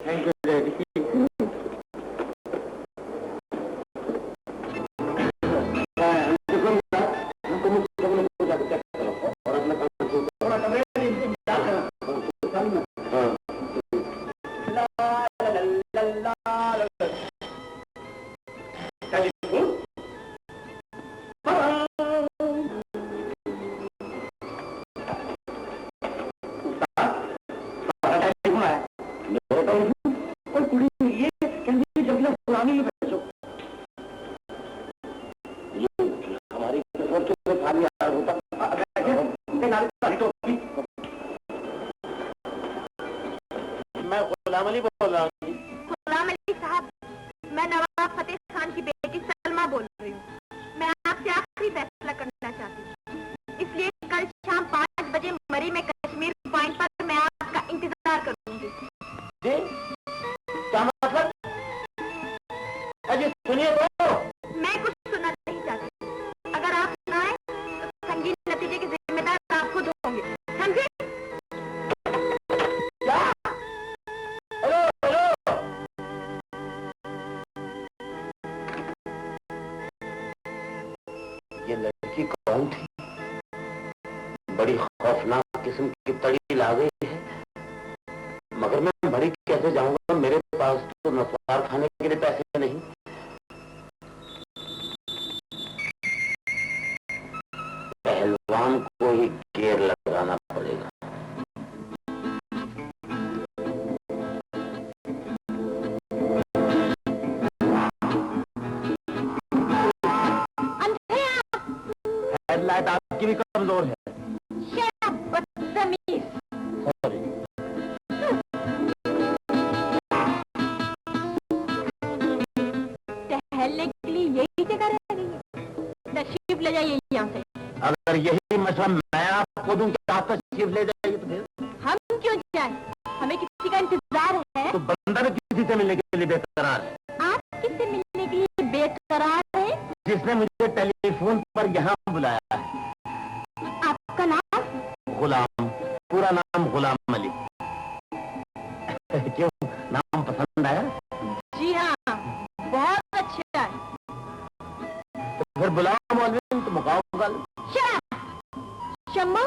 Thank you daddy. मैं गुलाम अली बोल रहा हूँ। गुलाम अली साहब, मैं नवाब फतेह खान की बेटी सलमा बोल रही हूँ। मैं आपसे आखिरी फैसला करना चाहती हूँ, इसलिए कल शाम 5 बजे मरी में कश्मीर पॉइंट पर मैं आपका इंतजार करूंगी। जी? क्या मतलब? अजी सुनिए तो। मैं कुछ सुनना नहीं चाहती। अगर आप ना आए तो संगीन नतीजे के जिम्मेदार आप खुद होंगे, समझे? क्या? Hello hello. ये लड़की कौन थी? बड़ी खौफनाक किस्म की तड़ी ला गई है, मगर मैं भरी कैसे जाऊंगा? मेरे पास तो नस्वार खाने के लिए पैसे नहीं। पहलवान को ही गेर लगाना पड़ेगा। हेडलाइट आपकी भी कमजोर है। बदतमीज। सॉरी। टहलने के लिए यही जगह रह गई है। तशरीफ ले जाइए यहाँ से। अगर यही मशवरा मैं आपको दूं कि आप तशरीफ ले जाइए तो फिर हम क्यों जाएं? हमें किसी का इंतजार है। तो बंदा भी किसी से मिलने के लिए बेकरार है। आप किससे मिलने के लिए बेकरार है? जिसने मुझे टेलीफोन पर यहाँ बुलाया है। आपका नाम? गुलाम, पूरा नाम गुलाम अली। क्यों, नाम पसंद आया? जी हाँ, बहुत अच्छा है। तो फिर बुलाओ मौलवी, तो मुकाबला। अम्मा,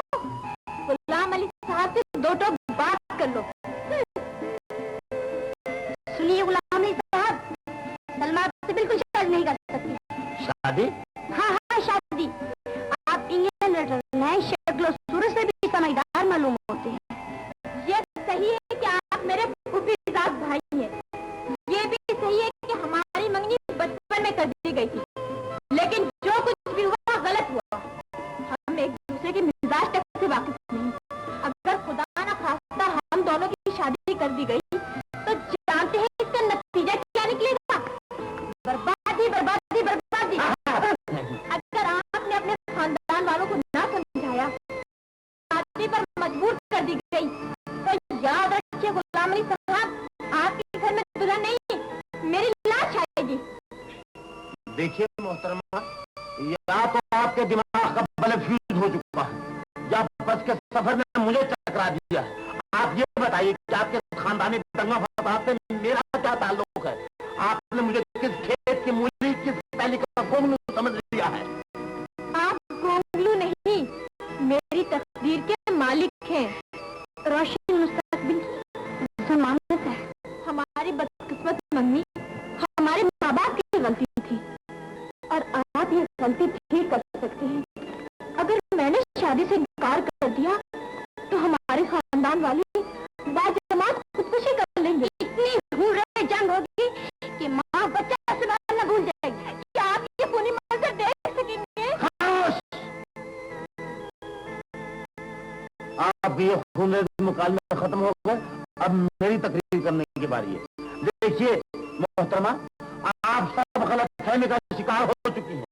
गुलाम अली साहब से दो टोक बात कर लो। सुनिए गुलाम अली साहब, सलमा आपसे बिल्कुल शादी नहीं कर सकती। शादी? हाँ हाँ शादी। आप इंग्लैंड नए शक्ल सूरत से भी समझदार मालूम होते हैं। ये सही है कि आप मेरे फूफीजाद भाई हैं। ये भी सही है कि हमारी मंगनी बचपन में कर दी गई थी, लेकिन जो कुछ भी हुआ गलत हुआ। हम एक दूसरे के मिजाज तक से वाकिफ नहीं। अगर खुदा ना खास्ता हम दोनों की शादी कर दी गई तो जानते हैं इसका नतीजा क्या निकलेगा? बर्बादी बर्बादी बर्बादी। अगर आपने अपने खानदान वालों को ना समझाया, शादी पर मजबूर कर दी गई, तो याद रखिए गुलाम अली साहब, आपके घर में दुल्हन नहीं, मेरी लाश आएगी। देखिए मोहतरमा, या तो आपके दिमाग का बल्ब फ्यूज हो चुका है, या बस के सफर में मुझे टकरा दिया। आप ये बताइए कि आपके खानदानी दंगा फसाद से मेरा क्या ताल्लुक है? आपने मुझे किस खेत की मूली, किस पहली का गोंगलू समझ लिया है? आप गोंगलू नहीं, मेरी तकदीर के मालिक हैं। रोशन मुस्तकबिल की जमानत है। हमारी बदकिस्मत मंगनी हमारे माँ बाप की गलती थी, और आप ये गलती ठीक कर सकते हैं। अगर मैंने शादी से इनकार कर दिया तो हमारे खानदान वाले बाजमात खुदकुशी कर लेंगे। इतनी हुर्रे जंग होगी कि माँ बच्चा से न भूल जाएगी। क्या आप ये पूरी मंजर देख सकेंगे? आप ये खून मुकालमे खत्म हो गए, अब मेरी तकरीर करने की बारी है। देखिए मोहतरमा, आप सब गलतफहमी का शिकार हो चुकी हैं।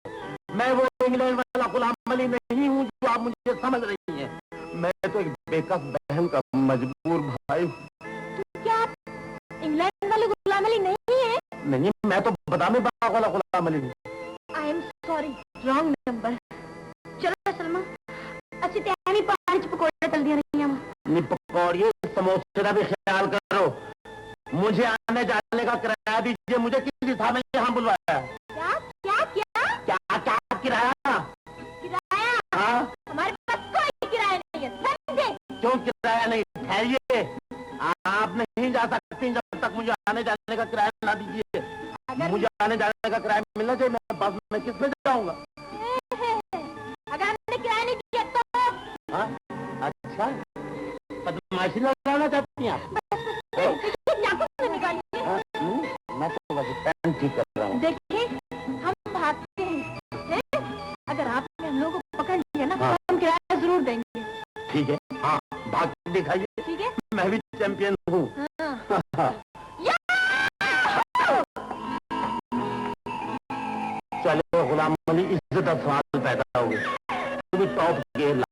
मैं वो इंग्लैंड वाला गुलाम अली नहीं हूँ जो आप मुझे समझ रही हैं। मैं तो एक बेकस बहन का मजबूर भाई हूँ। तो क्या आप इंग्लैंड वाले गुलाम अली नहीं है? नहीं, मैं तो बदामी बाग वाला गुलाम अली हूँ। I am sorry, wrong number. चलो सलमा, अच्छी तैयारी पानी च पकौड़े तल दिया रही हैं। पकौड़िए समोसे का भी ख्याल करो। मुझे आने जाने का किराया दीजिए। मुझे किस हिसाब में यहाँ बुलवाया? क्या क्या क्या क्या क्या किराया? किराया? हाँ, हमारे पास कोई किराया नहीं है, समझे? क्यों किराया नहीं? ठहरिए, आप नहीं जा सकती जब तक मुझे आने जाने का किराया ना दीजिए। मुझे आने जाने का किराया मिलना चाहिए। मैं बस में किस में जाऊंगा? अगर हमने किराया नहीं दिया तो? हाँ, अच्छा, बदमाशी लगाना चाहती हैं आप? मैं तो बस पैंट ठीक कर रहा हूँ। देखिए, हम भागते हैं, अगर आपने हम लोगों को पकड़ लिया ना, हाँ। तो हम किराया जरूर देंगे। ठीक है, हाँ, भाग के दिखाइए। ठीक है, मैं भी चैंपियन हूँ। हाँ। चलो गुलाम अली, इज्जत का सवाल पैदा हो गया। तू भी टॉप गेयर ला।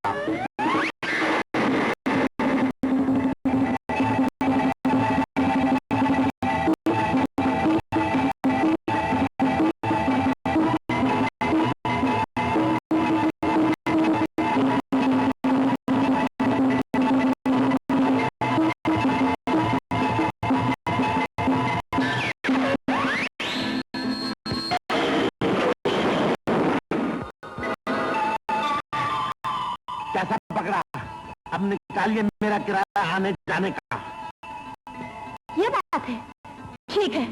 कैसा पकड़ा? अब निकालिए मेरा किराया आने जाने का। ये बात है, ठीक है।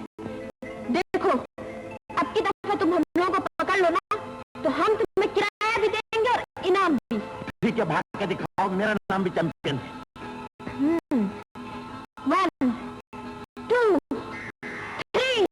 देखो, अब की दफा तुम हम लोगों को पकड़ लो ना, तो हम तुम्हें किराया भी देंगे और इनाम भी। ठीक है, भाग के दिखाओ। मेरा नाम भी चैंपियन है। 1 2 3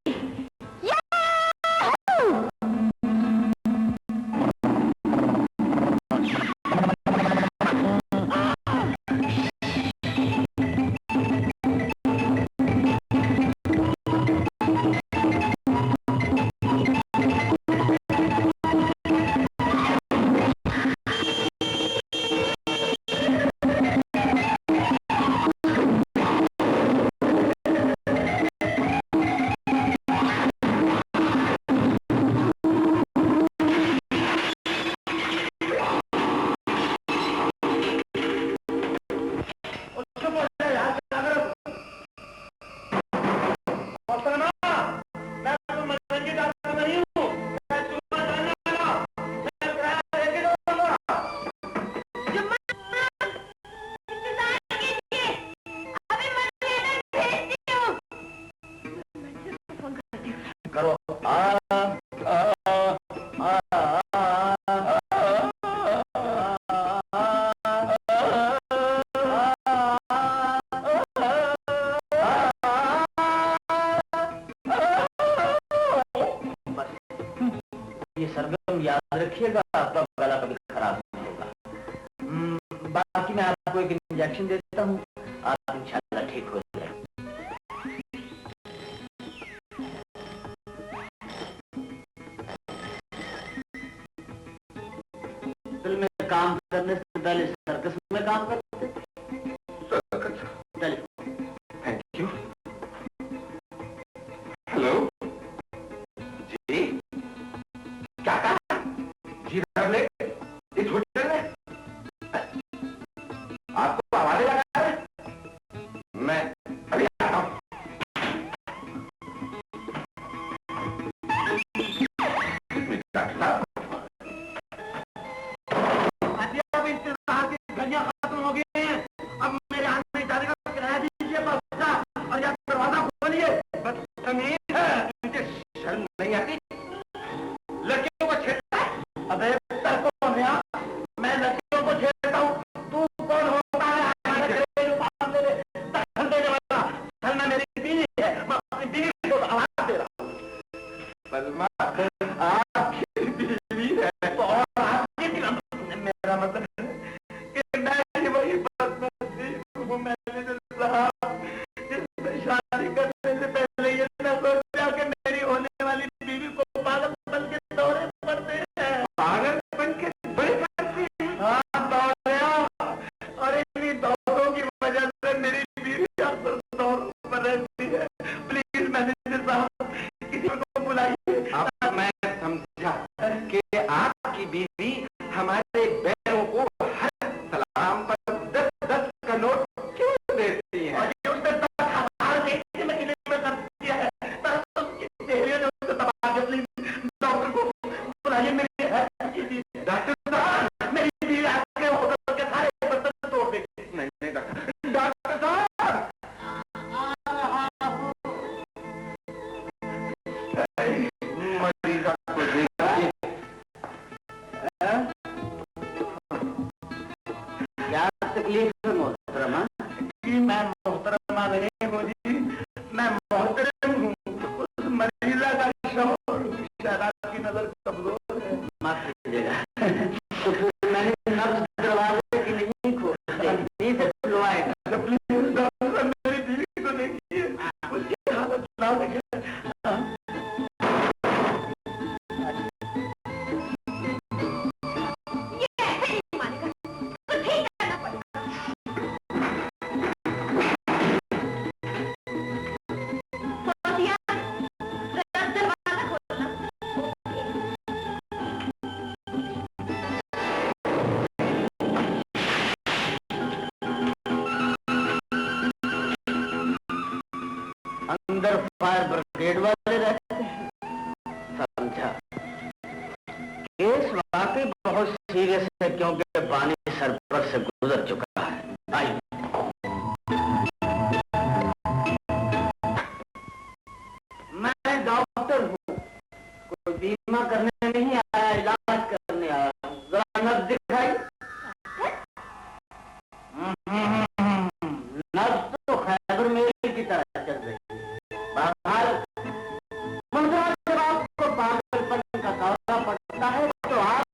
सरगम याद रखिएगा, आपका गला कभी खराब नहीं होगा। बाकी मैं आपको एक इंजेक्शन देता हूँ, आप इंशाल्लाह ठीक हो जाए। फिल्म में काम करने से पहले सर्कस में काम करते। चलिए। Thank you. हेलो जी, क्या कहा जी? ले इस होटल में आपको हवाले लगा है, मैं अभी आता हूँ। घड़ियां खत्म हो गई हैं, अब मेरे आने जाने का किराया दीजिए बस, और या दरवाजा खोलिए। बदतमीज है, मुझे शर्म नहीं आती? लड़कियों को छेड़ता है? अबे कौन है आप? मैं लड़कियों को छेड़ता हूँ, तू कौन होता है हमारे घरेलू मामले में दखल देने वाला? सलमा मेरी बीवी है, मैं अपनी बीवी को आवाज दे रहा हूँ। सलमा आपकी बीवी है तो और आपकी भी, मेरा मतलब वही मैनेजर साहब, जिससे शादी करने से पहले ये न सोचा कि मेरी होने वाली बीवी को पागलपन के दौरे पड़ते हैं। पागलपन के दौरे पड़ते हैं? हाँ, दौरे, और इन्हीं दौरों की वजह से मेरी बीवी अक्सर दौरों पर रहती है। प्लीज मैनेजर साहब, किसी को बुलाइए। अब मैं समझा कि आपकी बीवी हमारे बैरों को हर सलाम पर 10-10 का नोट क्यों देती है? और ये उसने 10,000 देती में कितने में कर दिया है? तो उसकी सहेलियों ने उसको दबा के अपनी डॉक्टर को बुलाइए। मेरी डॉक्टर साहब, मेरी बीवी आके होटल के सारे बर्तन तोड़ देगी। नहीं डॉक्टर साहब, मरीजा को देखिए। क्या तकलीफ है मोहतरमा? जी मैं मोहतरमा नहीं हूँ जी, मैं मोहतरम हूँ। उस महिला का शौहर शराब की नजर कमजोर है। माफ कीजिएगा, तो फिर मैंने नब्ज दरवाजे की नहीं खोली से खुलवाएगा। प्लीज डॉक्टर, मेरी बीवी को देखिए, उसकी हालत ना देखे। अंदर फायर ब्रिगेड वाले रहते हैं। समझा, केस वाकई बहुत सीरियस है, क्योंकि पानी सर पर से गुजर चुका है। आइए। मैं डॉक्टर हूँ, कोई बीमा करने नहीं आया, इलाज करने आया। जरा नब्ज दिखाई। नब्ज तो खैबर मेल की तरह चल रही है। जब आपको पागलपन का दौरा पड़ता है तो आप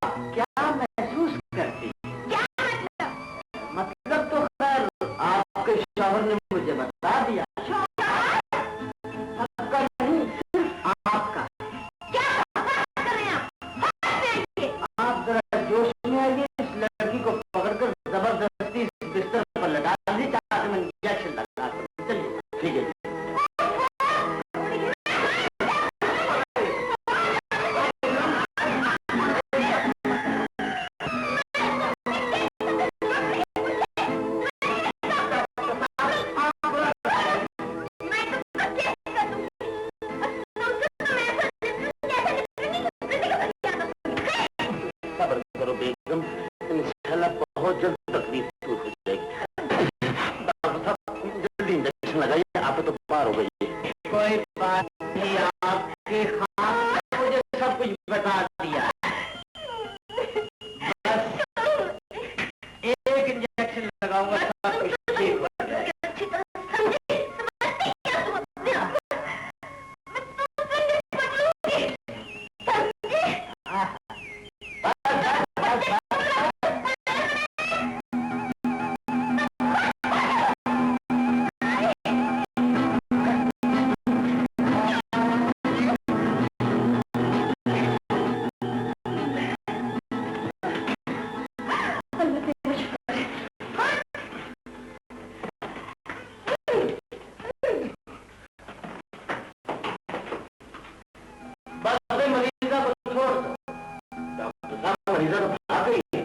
अलीजा तो भाग गई है।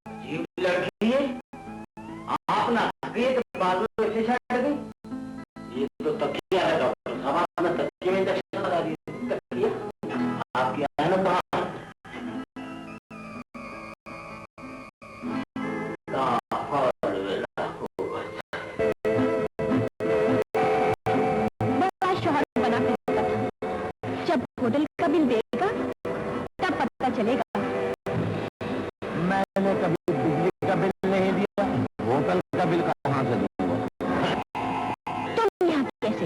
अजीब लड़की है, आप ना गए तो बाद में ऐसे छाट गई। ये तो तकिया है डॉक्टर साहब, आपने तकिए में इंजेक्शन लगा दिया। तकिया आपकी है ना कहाँ? होटल का बिल देगा तब पता चलेगा। मैंने कभी बिजली का बिल नहीं दिया, होटल का बिल कहाँ से दूंगा? तुम यहाँ कैसे?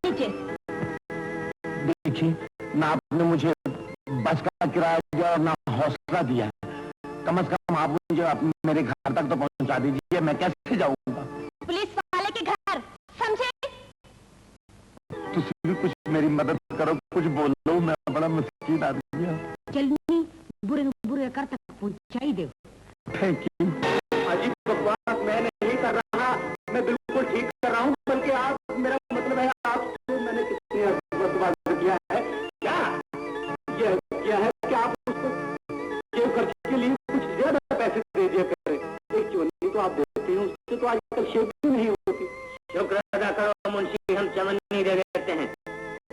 नीचे देखिए, ना आपने मुझे बस का किराया दिया और ना हौसला दिया। कम से कम आप मुझे मेरे घर तक तो पहुंचा दीजिए, मैं कैसे जाऊंगा? पुलिस वाले के घर, समझे? तुम भी कुछ मेरी मदद करो, कुछ बोलो, मैं बड़ा मुश्किल आदमी हूँ। चलनी बुरे बुरे कर तक पहुंचाई दे। Thank you. अजीब बकवास मैं नहीं कर रहा, मैं बिल्कुल ठीक कर रहा हूँ। बल्कि आप, मेरा मतलब है आपसे मैंने कितनी बकवास किया है। क्या ये किया है कि आप उसको जेब खर्च के लिए कुछ ज्यादा पैसे दे दिया करें। एक चवन्नी तो आप देते हैं, उससे तो आजकल शेप भी नहीं होती। शुक्र अदा करो मुंशी, हम चवन्नी दे देते हैं,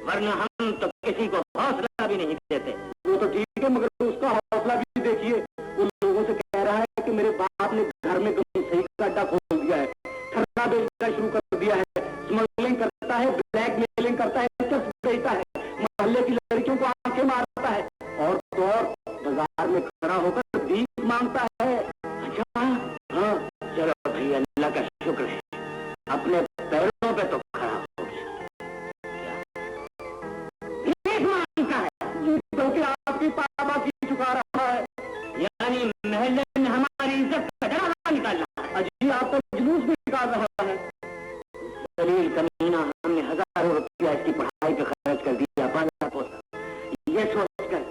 वरना हम तो किसी को हौसला भी नहीं देते। वो तो ठीक है, मगर उसका हौसला भी देखिए। उन लोगों से कह रहा है कि मेरे बाप ने घर में सही का अड्डा खोल दिया है, ठर्रा बेचना शुरू कर दिया है, स्मगलिंग करता है, ब्लैकमेलिंग करता है, चर्च बेचता है, मोहल्ले की लड़कियों को आंखें मारता है, और तो और बाजार में खड़ा होकर भीख मांगता है। अच्छा हाँ, चलो भाई, अल्लाह का शुक्र है अपने पैरों पे तो खड़ा हो गया। भीख मांगता है क्योंकि आपकी पापा की चुका रहा है, यानी महल्ले में हमारी इज्जत का डरा निकाल रहा है। अजी आपका जुलूस भी निकाल रहा है। दलील कमीना, हमने हजारों रुपया इसकी पढ़ाई पे खर्च कर दिया, पाला पोसा, ये सोचकर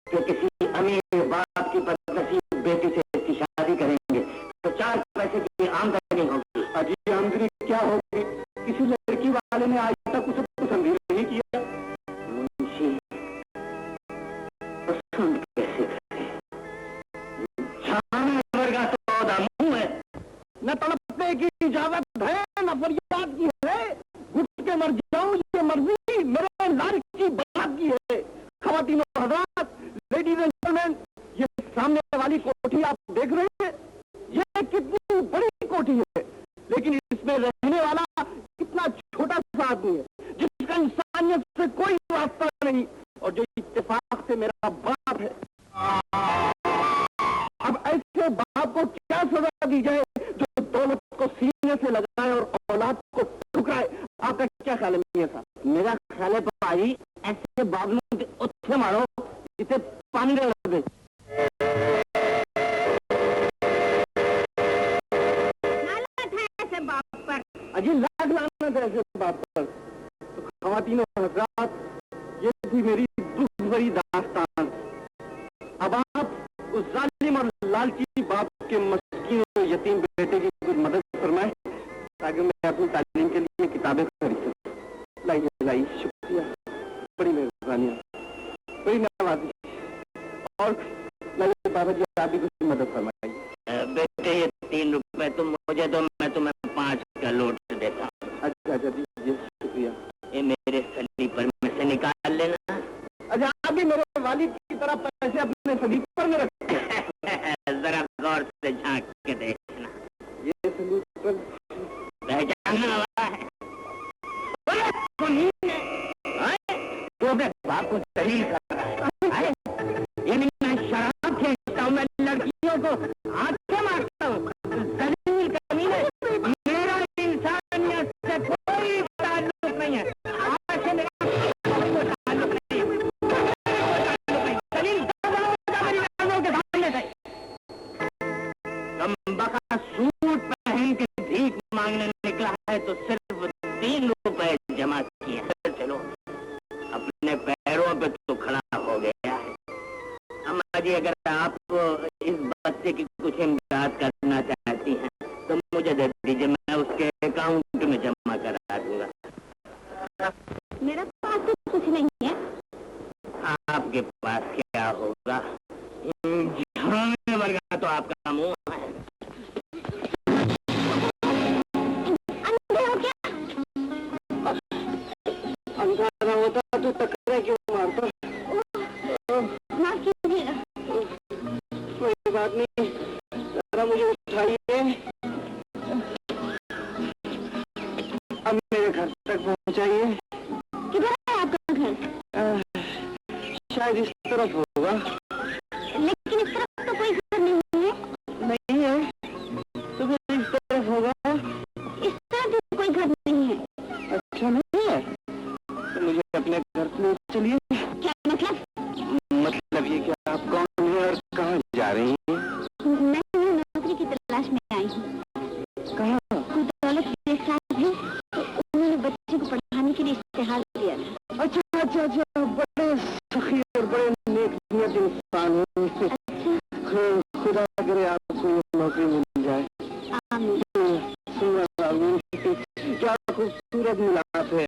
कि किसी अमीर बाप की बदनसीब बेटी से इसकी शादी करेंगे तो 4 पैसे की आमदनी होगी। अजी आमदनी क्या होगी? किसी लड़की वाले ने आज तक उसे पसंद ही नहीं किया। मुंशी पसंद कैसे करे? जानवर का तो दामू है, न तड़पने की इजाजत है न फरियाद की है, घुट के मर जाऊं ये मर्जी मेरे लाल की बात की है। ख़वातीन और हज़रात, लेडीज एंड जेंटलमैन, ये सामने वाली कोठी आप देख रहे हैं, ये कितनी बड़ी कोठी है, लेकिन इसमें रहने वाला कितना छोटा सा आदमी है जिसका इंसानियत से कोई वास्ता नहीं, और जो इत्तेफाक से मेरा बाप है। अब ऐसे बाप को क्या सजा दी जाए जो दौलत को सीने से लगाए और औलाद को ठुकराए? आपका क्या ख्याल है मियां साहब? मेरा ख्याल है भाई, ऐसे बादलों के उत्थे मारो इसे पानी डाल दे। लानत है ऐसे बाप पर। अजी लाख लानत है ऐसे बाप पर। तो ख़वातीन और हज़रात, ये थी मेरी दुश्मनी दास्तान। अब आप उस जालिम और लालची बाप के मस्कीन और यतीम बेटे की कुछ मदद फरमाए ताकि मैं अपनी तालीम के लिए किताबें खरीद सकूं। लाइए, शुक्रिया, बड़ी मेहरबानी, बड़ी नवाजी। और लाइए बाबा जी, आप भी कुछ मदद फरमाइए। बेटे ये 3 रुपए तुम मुझे दो, मैं तुम्हें 5 का नोट देता हूँ। अच्छा दीजिए, शुक्रिया। ये मेरे स्लीपर में से निकाल लेना। अच्छा, आप भी मेरे वालिद की तरह पैसे अपने स्लीपर में रखते हैं? जरा गौर से झांक के देखना, ये स्लीपर पहचानने वाला है। तो अपने बाप को दलील कर रहा है। ये मैं शराब खींचता हूँ, मैं लड़कियों को हाथ से मारता हूँ, दलील कमीने, मेरा इंसानियत से कोई ताल्लुक नहीं है। आज से मेरा कोई ताल्लुक नहीं है, दलील के सामने से। कमबख्त सूट पहन के भीख मांगने निकला है तो सिर्फ 3 रुपए जमा किए हैं। चलो, अपने पैरों पे तो खड़ा हो गया है। अम्मा जी, अगर आप इस बच्चे की कुछ इमदाद करना मुझे दे दीजिए, मैं उसके अकाउंट में जमा करा दूंगा। मेरा पास तो कुछ नहीं है। आपके पास क्या होगा? झाड़ने वर्गा तो आपका मुंह है। अंधे हो क्या? अंधा होता तो टकरा क्यों मारता? माफ कीजिएगा। कोई बात नहीं, जरा मुझे उठाइए, अब मेरे घर तक पहुंचाइए। किधर है आपका घर? शायद इस तरफ होगा। लेकिन इस तरफ तो कोई घर नहीं है। नहीं है तो फिर इस तरफ होगा। इस तरफ भी कोई घर नहीं है। अच्छा नहीं है तो मुझे अपने घर ले चलिए। क्या मतलब? मतलब ये कि आप कौन हैं और कहाँ जा रही हैं? मैं नौकरी की तलाश में आई हूँ। कहाँ? कोई दौलत के साथ है तो उन्होंने बच्चे को पढ़ाने के लिए इस्तेहार दिया था। अच्छा अच्छा अच्छा, बड़े सखी और बड़े नेक नियत इंसान हैं। अच्छा, खुदा करे आपको ये नौकरी मिल जाए। आमीन। क्या खूबसूरत मिलाप है।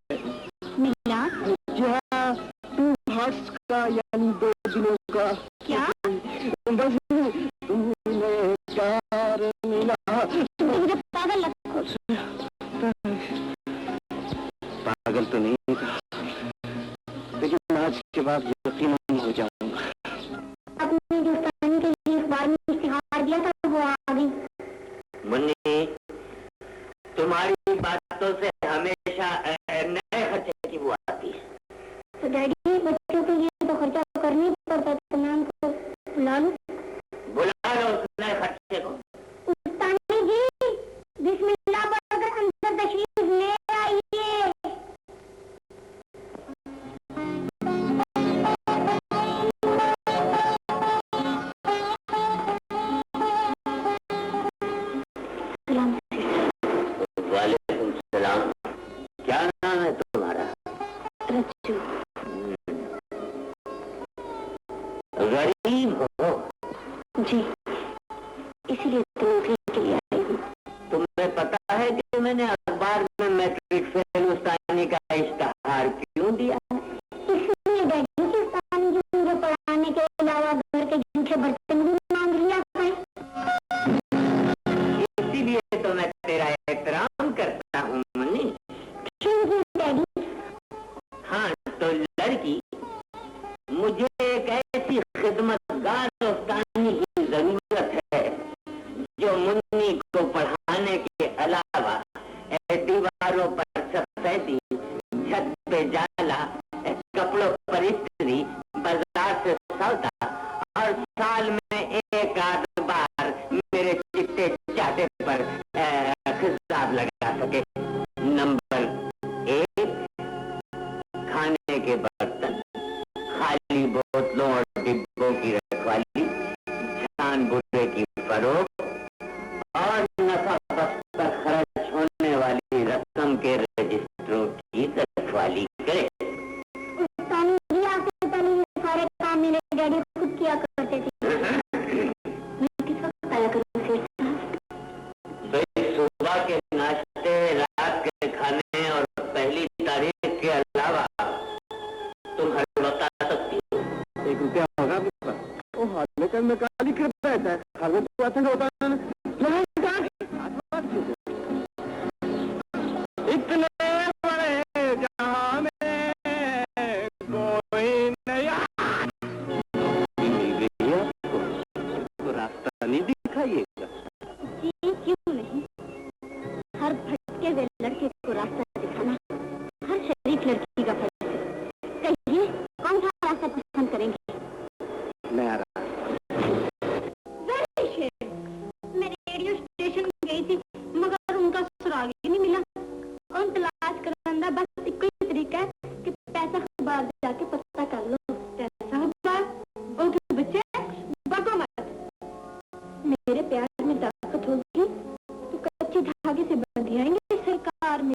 मिलाप? जी हाँ, 2 हार्ट्स का यानी 2 दिलों का। क्या? बस तुमने प्यार मिला। मुझे पागल लगता। पागल तो नहीं था, लेकिन आज के बाद यकीनन हो जाऊंगा। आपने जो स्थान के लिए इस बार में इस्तेहार दिया था वो आ गई। मुन्नी, तुम्हारी बातों से हमेशा नए खर्चे की वो आती है। तो डैडी, बच्चों के लिए तो खर्चा करना ही पड़ता है, तो मैं उनको बुला लूं? बुला लो उस नए खर्चे को। उस्तानी जी, बिस्मिल्लाह पढ़कर अंदर तशरीफ ले आइए। सलाम। वालेकुम सलाम। क्या नाम है तुम्हारा? रज्जू। गरीब हो? जी, इसीलिए तो नौकरी के लिए आई हूँ। तुम्हें पता है कि मैंने अखबार में मैट्रिक फेल उस्तानी का इश्तहार क्यों दिया? इसलिए डैडी कि उस्तानी जी मुझे पढ़ाने के अलावा घर के जूठे बर्तन भी मांग लिया करें। इसीलिए तो मैं तेरा एहतराम करता हूँ मुन्नी। Thank you daddy. हाँ तो लड़की, मुझे एक ऐसी खिदमतगार उस्तानी की जरूरत है जो मुन्नी को पढ़ाने के अलावा दीवारों पर सफेदी, छत पे जाला, कपड़ों पर इस्त्री, बाजार से सौदा और साल में एक आध बार मेरे चिट्टे चाटे पर खिताब लगा सके। नंबर 1, खाने के बर्तन, खाली बोतलों और डिब्बों की रखवाली, छान बुरे की फरोख्त और नफा बख्श पर खर्च होने वाली रकम के रजिस्टरों की रखवाली करे। उस्तानी जी, आपसे पहले ये सारे काम मेरे डैडी खुद किया करते थे। मैं किस वक्त आया करूँ फिर? तो सुबह के नाश्ते, रात के खाने और पहली तारीख के अलावा तुम हर वक्त आ सकती हो। 1 रुपया होगा आपके पास? ओ हाँ, लेकिन मैं काली करता रहता है, खाना तो अच्छा होता है। इतने बड़े जहां में कोई नहीं। आपको रास्ता नहीं दिखाइएगा? जी क्यों नहीं, हर भटके हुए लड़के को रास्ता दिखाना हर शरीफ लड़की का फर्ज है। कहिए कौन सा रास्ता पसंद करेंगे? मैं आ रहा। मैं रेडियो स्टेशन गई थी मगर उनका सुराग ही नहीं मिला। और तलाश करना बस एक ही तरीका है कि पैसा अखबार जाके पता कर लो। पैसा अखबार ओके बच्चे, बको मत। मेरे प्यार में ताकत होगी तो कच्चे धागे से बंध जाएंगे सरकार में।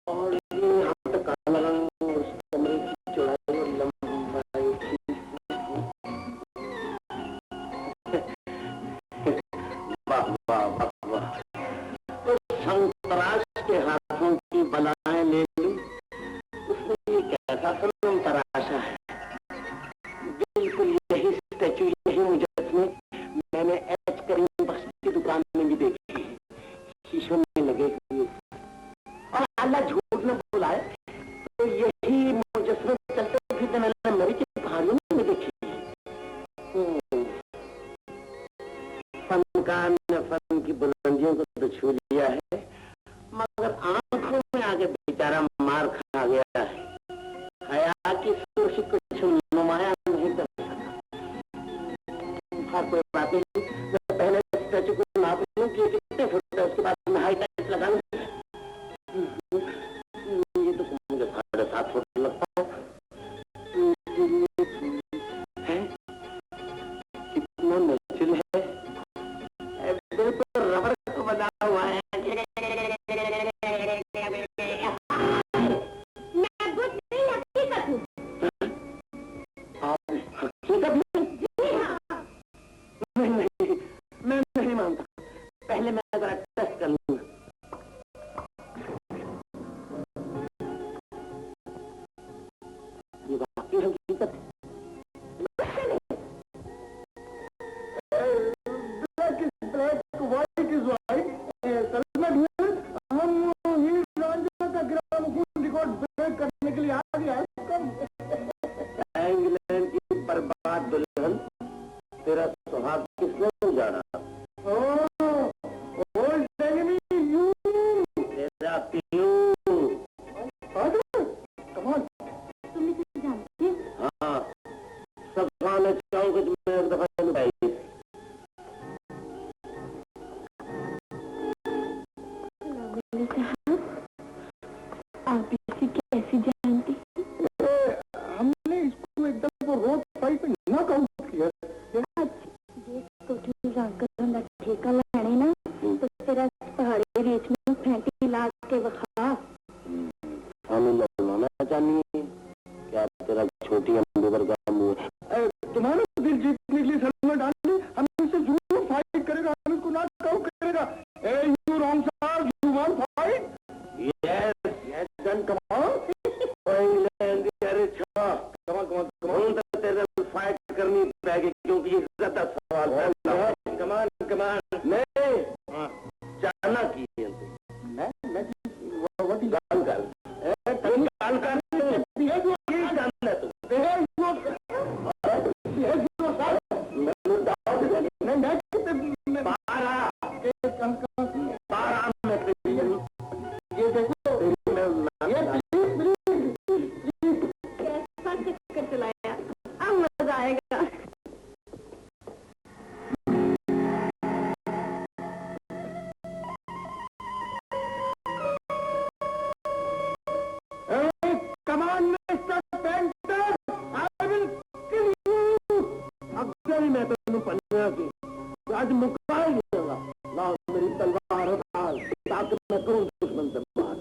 और यहाँ तक काला रंग, उस कमरे की चौड़ाई और लंबाई इंसान ने फन की बुलंदियों को तो छू लिया है, मगर आंखों में आगे बेचारा मार खा गया है। हया की सुर्खी कुछ नुमाया नहीं कर सका। हर कोई बात नहीं, मैं पहले स्टैचू को नाप लूं कि कितने फुट है, उसके बाद मैं हाई टाइट लगा लूं। ये तो मुझे 7.5 फुट लगता है। कितना नेचुरल है, बिल्कुल रबर को बना हुआ है। मैं बुत नहीं हकीकत हूँ। आप हकीकत में? नहीं, मैं नहीं मानता। पहले मैं जरा टेस्ट कर लूंगा। ये वाकई हकीकत है। Black white is white. हम हीर रांझा का ग्रामोफोन रिकॉर्ड ब्रेक करने के लिए आ गया। इंग्लैंड की बर्बाद दुल्हन, तेरा सुहाग किसने जाना? ओल्ड एनिमी यू, तेरा पीयू। कमाल, तुम इसे जानते हो? हाँ, सब खाना चाहूंगा तो मैं एक दफा बताइए। साहब, आप इसे कैसे जानती? हमने इसको एकदम रोड साइड पे नॉकआउट किया। ठेका लाने ना तो तेरा पहाड़ी रेत में फैंटी लाग के बखा। हमें लड़ना चाहिए क्या? तेरा छोटी अंबेवर का मुंह है। तुम्हारा दिल जीतने के लिए सलमान डाली, हम इससे जरूर फाइट करेगा, हम इसको नॉकआउट करेगा। You wrong sir, you want fight? Yes, yes, then come on. England, come on, तेरे फाइट करनी पड़ेगी क्योंकि ये इज्जत का सवाल है। Come on, नहीं, जाना की है। मैं वो गाल कर, गाल कर, ये जानना तू, मैं तो पंद्रह की आज मुका ही दूंगा। लाओ मेरी तलवार उठाओ ताकि मैं करूं दुश्मन से बात।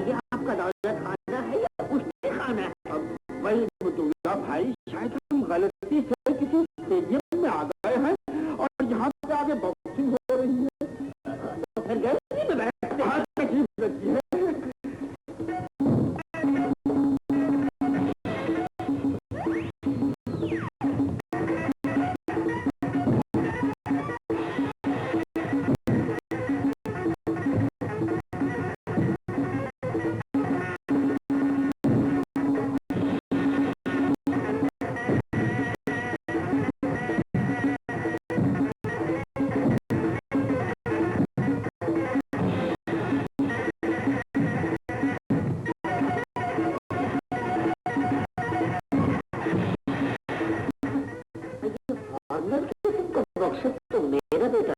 ये आपका दौलत खाना है या कुश्ती खाना है? अब वही बतूंगा भाई, शायद हम गलती से किसी स्टेडियम में आ गए हैं और यहाँ पे आगे बॉक्सिंग हो रही है, तो फिर गलती में बैठते हैं। तकलीफ लगती है। तो मेरा बेटा